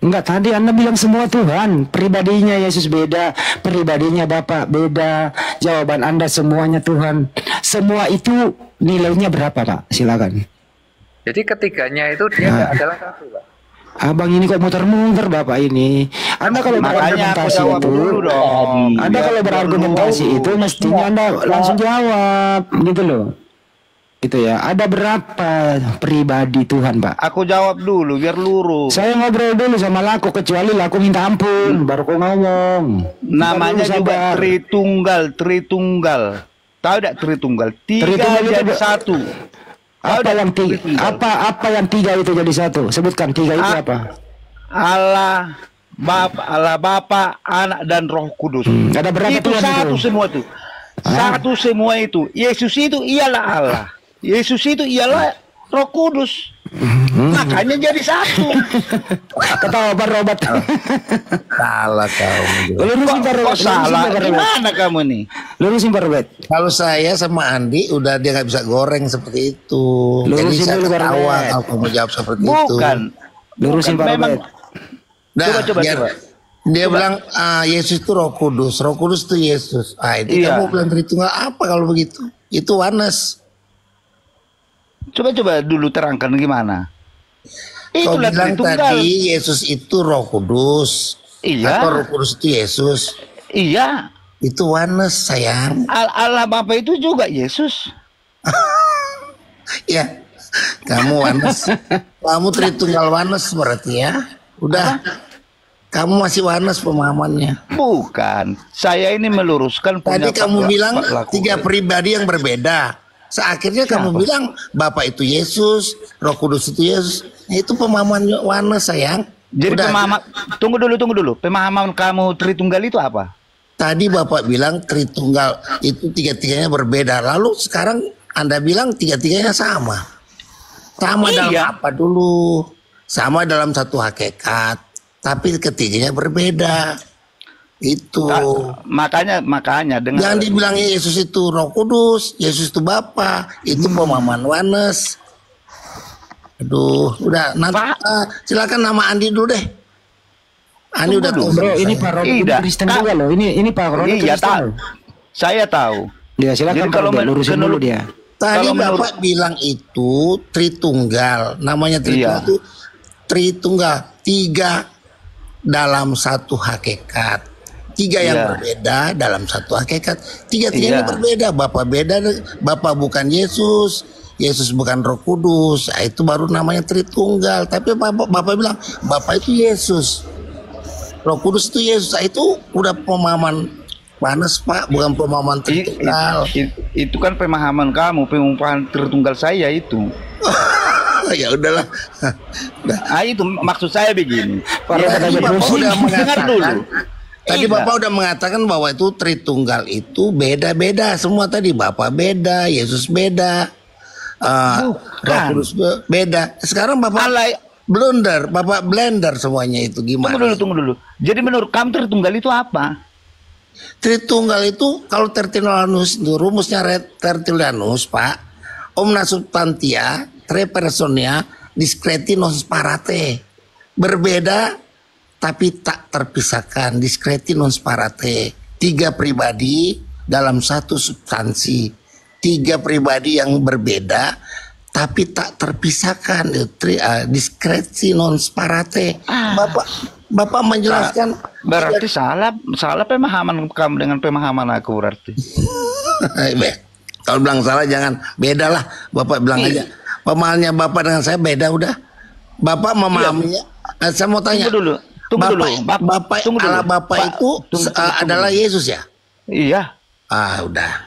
S11: Enggak, tadi Anda bilang semua Tuhan. Pribadinya Yesus beda, pribadinya Bapak beda. Jawaban Anda semuanya Tuhan. Semua itu nilainya berapa Pak? Silakan.
S10: Jadi ketiganya itu dia adalah satu Pak.
S11: Abang ini kok muter-muter Bapak ini. Anda kalau berargumentasi itu, Anda kalau berargumentasi itu mestinya Anda langsung jawab, gitu loh. Itu ya. Ada berapa pribadi Tuhan Pak?
S14: Aku jawab dulu biar lurus.
S11: Saya ngobrol dulu sama Laku, kecuali Laku minta ampun, baru kau ngomong.
S14: Namanya juga Tritunggal. Tahu tidak Tritunggal? Tiga jadi satu.
S11: Apa yang tiga? Apa yang tiga itu jadi satu? Sebutkan tiga itu apa?
S14: Allah Bapa, Anak dan Roh Kudus.
S11: Ada berapa
S14: itu
S11: Tuhan
S14: satu
S11: itu?
S14: semua itu. Satu semua itu. Yesus itu ialah Allah. Yesus itu ialah Roh Kudus. Makanya jadi satu.
S11: Ketawa Pak Robert.
S12: Salah kamu.
S11: Lurusin Pak Robert.
S14: Salah. Gimana kamu nih?
S11: Lurusin Pak Robert.
S12: Kalau saya sama Andi udah dia nggak bisa goreng seperti itu. Jadi
S11: Lurusin
S12: saya
S11: dulu, Pak
S12: ketawa
S11: Robert.
S12: kalau kamu jawab seperti itu.
S14: Bukan.
S11: Lurusin Pak Robert.
S12: Nah,
S14: Coba.
S12: dia bilang Yesus itu Roh Kudus. Roh Kudus itu Yesus. Itu
S14: Iya.
S12: kamu bilang Tritunggal apa kalau begitu? Itu oneness.
S14: Coba dulu terangkan gimana.
S12: Kau
S14: Itulah
S12: bilang
S14: Tritunggal.
S12: tadi Yesus itu Roh Kudus.
S14: Iya.
S12: Atau Roh Kudus itu Yesus.
S14: Iya.
S12: Itu oneness sayang.
S14: Allah Bapa itu juga Yesus.
S12: Ya, kamu oneness. Kamu Tritunggal oneness berarti ya. Udah.
S14: Kamu masih wanas pemahamannya.
S15: Bukan. Saya ini meluruskan
S14: Tadi kamu bilang
S15: laku.
S14: 3 pribadi yang berbeda. Akhirnya kamu bilang Bapak itu Yesus, Roh Kudus itu Yesus. Itu pemahaman wanas, sayang.
S15: Jadi pemahaman, tunggu dulu. Pemahaman kamu Tritunggal itu apa?
S14: Tadi Bapak bilang Tritunggal itu 3-3-nya berbeda. Lalu sekarang Anda bilang 3-3-nya sama. Sama dalam apa dulu? Sama dalam satu hakikat, tapi ketiganya berbeda. Itu.
S15: Makanya dengan
S14: yang dibilangnya Yesus itu Roh Kudus, Yesus itu Bapa, itu pemahaman wanes. Aduh, udah nanti silakan nama Andi dulu deh. Andi udah tahu.
S11: Bro, ini Pak Roni Kristen juga loh. Ini Pak Roni
S15: Iya,
S11: Kristen.
S15: Saya tahu.
S11: Ya silakan kalau lurusin dulu dia.
S14: Tadi Bapak bilang itu Tritunggal. Namanya Tritunggal itu Tritunggal, 3 dalam satu hakikat. 3 yang berbeda dalam satu hakikat. 3-3-nya berbeda. Bapak beda, Bapak bukan Yesus, Yesus bukan Roh Kudus. Nah, itu baru namanya Tritunggal. Tapi Bapak bilang Bapak itu Yesus, Roh Kudus itu Yesus. Nah, itu udah pemahaman panas, Pak, bukan pemahaman Tritunggal.
S15: Itu kan pemahaman kamu, pemahaman Tritunggal saya itu.
S14: Ya udahlah.
S15: Itu maksud saya begini.
S14: Bapak udah mengatakan
S15: dulu.
S14: Tadi Bapak udah mengatakan bahwa itu Tritunggal itu beda-beda semua tadi. Bapak beda, Yesus beda, Roh Kudus beda. Sekarang Bapak blunder, Bapak blender semuanya itu gimana?
S15: Tunggu dulu. Jadi menurut kamu Tritunggal itu apa?
S14: Tritunggal itu kalau Tertullianus itu rumusnya Tertullianus, Pak. Omna substantia, tre personia, discreti non sparate. Berbeda tapi tak terpisahkan, discreti non sparate. 3 pribadi dalam satu substansi. 3 pribadi yang berbeda tapi tak terpisahkan, diskresi non sparate. Bapak menjelaskan
S15: berarti salah pemahaman kamu dengan pemahaman aku berarti.
S14: Kalau bilang salah jangan, beda lah. Bapak bilang aja pemahamannya Bapak dengan saya beda udah. Bapak memahaminya. Saya mau tanya
S15: Tunggu dulu.
S14: Bapak Allah Bapak itu adalah Yesus ya?
S15: Iya.
S14: Udah.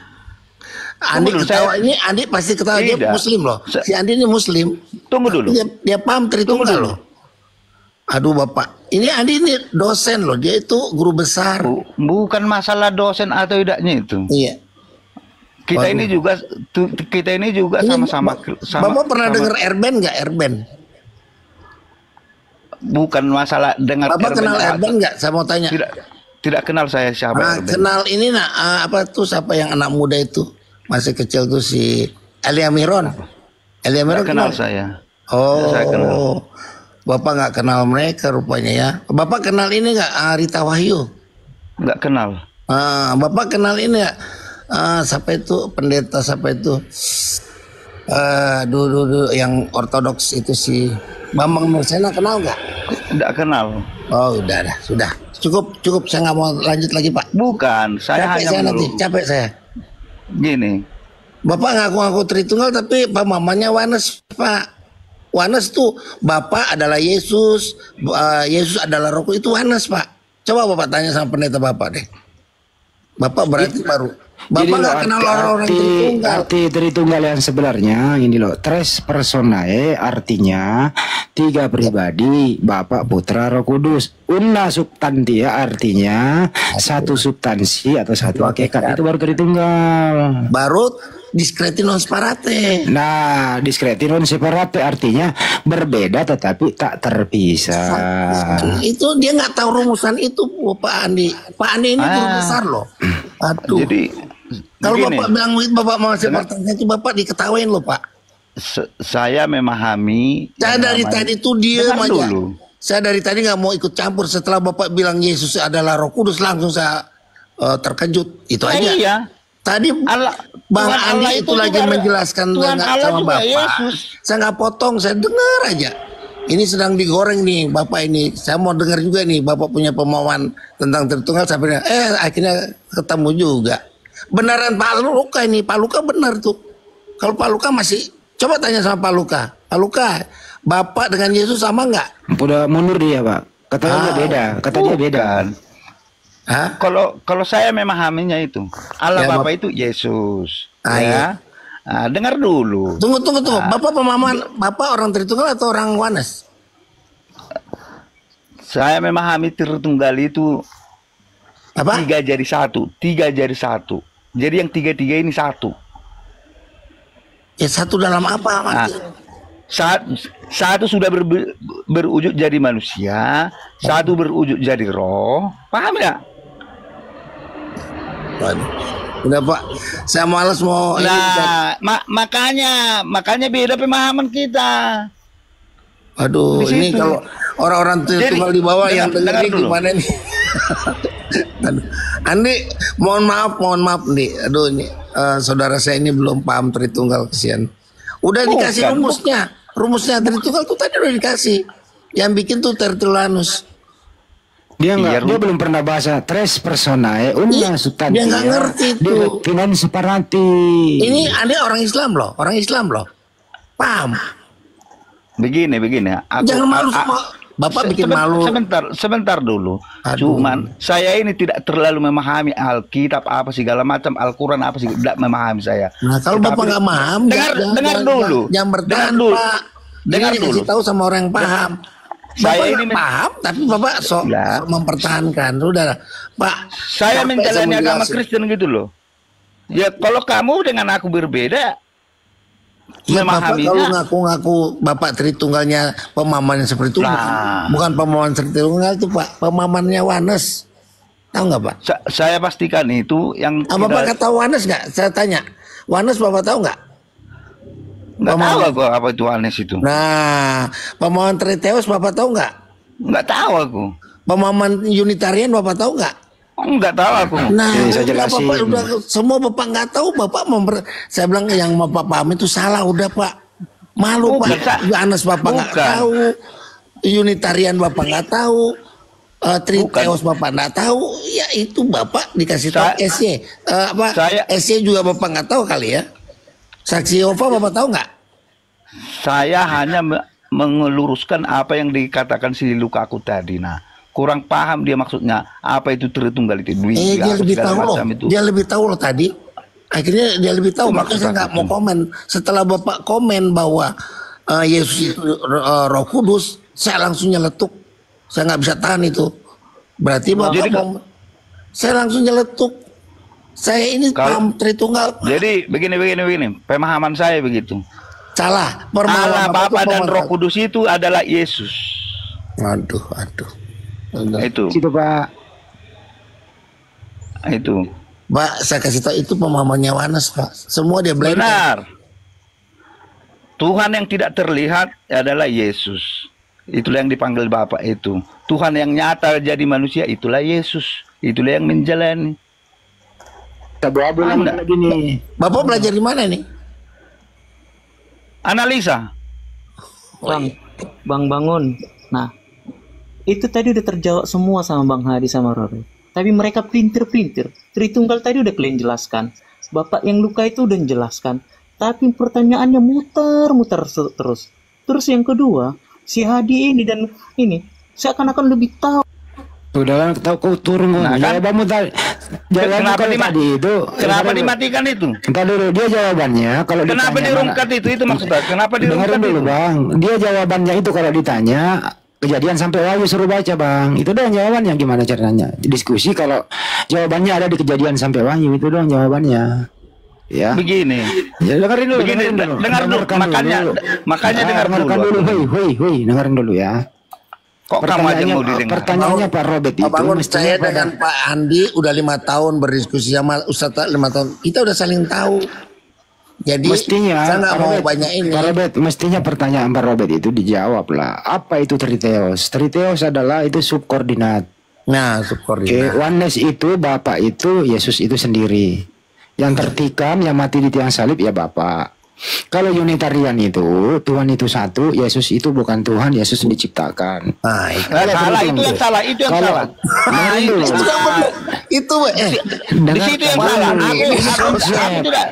S14: Andi ketawa ini, Andi pasti ketawa, dia Muslim loh. Si Andi ini Muslim.
S15: Tunggu dulu.
S14: Dia paham Tritunggal loh. Aduh Bapak, ini Andi ini dosen loh, dia itu guru besar.
S15: Bukan masalah dosen atau tidaknya itu.
S14: Iya.
S15: Kita ini juga sama-sama.
S14: Bapak pernah dengar Erben nggak, Erben?
S15: Bukan masalah dengar.
S14: Bapak kenal Erben nggak? Saya mau tanya.
S15: Tidak kenal saya siapa.
S14: Kenal ini apa tuh, siapa yang anak muda itu masih kecil tuh, si Elia Miron. Elia Miron
S15: kenal saya.
S14: Saya kenal. Bapak nggak kenal mereka rupanya ya. Bapak kenal ini nggak, Rita Wahyu?
S15: Nggak kenal.
S14: Bapak kenal ini nggak, siapa itu pendeta, siapa itu dulu yang ortodoks itu, si Bambang Mersena, kenal nggak?
S15: Tidak kenal.
S14: Oh udah sudah cukup, saya nggak mau lanjut lagi Pak.
S15: Bukan, saya
S14: capek saya.
S15: Gini,
S14: Bapak ngaku-ngaku Tritunggal tapi pemahamannya wanes, Pak. Wanes tuh Bapak adalah Yesus, Yesus adalah Roh Kudus, itu wanes, Pak. Coba Bapak tanya sama pendeta Bapak deh. Bapak berarti baru. Bapak nggak kenal orang-orang Tritunggal.
S11: Arti Tritunggal yang sebenarnya ini loh, tres personae, artinya 3 pribadi, Bapa, Putra, Roh Kudus. Una substantia artinya satu substansi atau satu hakikat, itu baru Tritunggal.
S14: Baru diskreti non separate.
S11: Nah, diskreti non separate artinya berbeda tetapi tak terpisah.
S14: Itu dia nggak tahu rumusan itu, Pak Andi. Pak Andi ini guru besar loh. Aduh.
S15: Jadi
S14: kalau Bapak bilang Bapak masih pertanyaan itu, Bapak diketawain loh Pak.
S15: Saya memahami.
S14: Saya dari tadi tuh diam aja. Saya dari tadi nggak mau ikut campur. Setelah Bapak bilang Yesus adalah Roh Kudus, langsung saya terkejut. Itu aja.
S15: Iya.
S14: Tadi Bang Andi itu lagi menjelaskan sama Bapak. Yesus. Saya nggak potong, saya dengar aja. Ini sedang digoreng nih Bapak ini. Saya mau dengar juga nih Bapak punya pemahaman tentang Tritunggal sampai akhirnya ketemu juga. Beneran Pak Luka ini, Pak Luka benar tuh. Kalau Pak Luka masih, coba tanya sama Pak Luka. Pak Luka, Bapak dengan Yesus sama nggak?
S11: Udah mundur dia Pak. Katanya beda, katanya beda.
S15: Kalau saya memahaminya itu Allah
S14: Ya,
S15: Bapa itu Yesus.
S14: Ah, iya.
S15: Ya. Nah, dengar dulu.
S14: Tunggu. Bapak pemahaman Bapak orang Tritunggal atau orang Oneness?
S15: Saya memahami Tritunggal itu tiga jadi satu. Jadi yang tiga ini satu.
S14: Ya satu dalam apa?
S15: Nah, satu sudah berwujud jadi manusia, satu berwujud jadi roh. Paham ya?
S14: Udah Pak, saya malas mau.
S15: Nah, makanya beda pemahaman kita.
S14: Aduh,
S15: Di
S14: ini
S15: situ.
S14: kalau orang-orang Tritunggal di bawah yang dengar ini
S15: dulu.
S14: gimana nih? Aduh. Andi, mohon maaf nih. Aduh ini saudara saya ini belum paham Tritunggal, kesian. Udah dikasih rumusnya Tritunggal tuh tadi udah dikasih. Yang bikin tuh Tertullianus.
S11: Dia belum pernah bahasa tres personae una substantia.
S14: Dia nggak ngerti itu.
S11: Dengan separati.
S14: Ini ada orang Islam loh, paham?
S15: Begini.
S14: Jangan malu sama Bapak bikin malu.
S15: Sebentar dulu. Cuman saya ini tidak terlalu memahami Alkitab apa segala macam, Al-Quran apa sih, tidak memahami saya.
S14: Nah, kalau Bapak nggak paham,
S15: dengar dulu.
S14: Jangan bertahan, Pak.
S15: Dengar
S14: Ini
S15: dulu.
S14: dikasih tahu sama orang yang paham.
S15: Saya
S14: Bapak
S15: ini
S14: nggak paham, tapi Bapak sok mempertahankan. Udah, Pak.
S15: Saya
S14: capek
S15: menjalani agama
S14: menjelasin.
S15: Kristen gitu loh. Ya kalau kamu dengan aku berbeda,
S14: Ya, Bapak
S15: memahaminya.
S14: kalau ngaku-ngaku Bapak Tritunggalnya pemahamannya seperti itu, bukan pemahaman Tritunggal itu Pak, pemahamannya Oneness. Tahu nggak Pak?
S15: Saya pastikan itu yang
S14: Bapak nggak tahu Oneness nggak? Saya tanya, Oneness Bapak tahu nggak?
S15: nggak tahu aku apa itu Oneness itu.
S14: Nah, pemahaman Triteos Bapak tahu nggak?
S15: Nggak tahu aku.
S14: Pemahaman Unitarian Bapak tahu nggak?
S15: Nggak tahu aku.
S14: Nah,
S11: saya
S14: udah,
S11: jelasin.
S14: Bapak, udah semua Bapak nggak tahu, Bapak saya bilang yang Bapak paham itu salah, udah Pak. Malu
S15: Bukan,
S14: Pak. Anas Bapak nggak
S15: bukan.
S14: tahu, Unitarian Bapak nggak tahu, Triteos Bapak nggak tahu. Ya itu Bapak dikasih tahu SY. SY juga Bapak nggak tahu kali ya. Saksi Yehova Bapak tahu nggak?
S15: Saya hanya mengeluruskan apa yang dikatakan si Lukaku tadi. Nah, kurang paham dia maksudnya apa itu Tritunggal itu.
S14: Dia lebih tahu loh. Dia lebih tahu loh tadi. Akhirnya dia lebih tahu. Makanya saya nggak mau komen. Setelah Bapak komen bahwa Yesus itu Roh Kudus, saya langsung nyeletuk. Saya nggak bisa tahan itu. Berarti Bapak saya langsung nyeletuk. Saya ini paham Tritunggal.
S15: Jadi begini. Pemahaman saya begitu.
S14: Salah.
S15: Allah Bapa dan Roh Kudus itu adalah Yesus.
S14: Aduh.
S15: Itu.
S11: Itu Pak.
S15: Itu.
S14: Pak, saya kasih tahu itu pemahamannya Oneness Pak. Semua dia blender.
S15: Benar. Tuhan yang tidak terlihat adalah Yesus. Itulah yang dipanggil Bapa itu. Tuhan yang nyata jadi manusia itulah Yesus. Itulah yang menjalani.
S11: Gini.
S14: Bapak belajar di mana nih?
S8: Analisa. Bang bangun. Nah, itu tadi udah terjawab semua sama Bang Hadi sama Roro. Tapi mereka pinter-pinter. Tritunggal tadi udah kalian jelaskan. Bapak yang luka itu udah jelaskan. Tapi pertanyaannya muter-muter terus. Terus yang kedua, si Hadi ini dan ini seakan-akan lebih tahu.
S11: Udah tahu kau turun.
S15: Nah, kan?
S11: Jawabanmu tadi.
S15: Kenapa
S11: tadi itu?
S15: Kenapa dimatikan itu?
S11: Entar dulu dia jawabannya kalau
S15: kenapa
S11: ditanya
S15: dirungkat itu maksudnya? Kenapa dirungkat
S11: dulu,
S15: itu?
S11: Bang. Dia jawabannya itu kalau ditanya Kejadian sampai Wahyu suruh baca, Bang. Itu doang jawabannya, gimana caranya? Diskusi kalau jawabannya ada di Kejadian sampai Wahyu, itu doang jawabannya. Ya.
S15: Begini.
S11: Ya, dengerin dulu.
S15: Begini, dengar dulu. Makanya dengar dulu.
S11: Hei, dengerin dulu ya.
S15: Kok kamu aja mau didengar?
S11: Pertanyaannya Pak Robert itu.
S14: Pak Bangun, saya dengan Pak Andi udah 5 tahun berdiskusi sama Ustadz 5 tahun. Kita udah saling tahu. Jadi
S11: mestinya
S14: saya nggak mau banyak ini.
S11: Pak Robert, mestinya pertanyaan Pak Robert itu dijawab lah. Apa itu triteos? Triteos adalah itu subkoordinat.
S14: Nah, subkoordinat.
S11: Oneness itu Bapak itu Yesus itu sendiri. Yang tertikam, yang mati di tiang salib ya Bapak. Kalau Unitarian itu Tuhan itu satu, Yesus itu bukan Tuhan, Yesus diciptakan.
S14: Nah,
S15: salah itu yang salah, itu yang salah.
S14: Nah, itu itu
S15: di situ yang salah. Aku tidak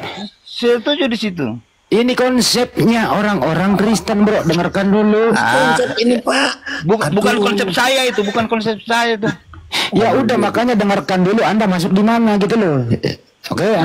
S15: setuju di situ.
S11: Ini konsepnya orang-orang Kristen, bro. Dengarkan dulu.
S14: Konsep ini Pak.
S15: Bukan konsep saya itu, bukan konsep saya itu.
S11: Ya udah makanya dengarkan dulu Anda masuk di mana gitu loh. Oke.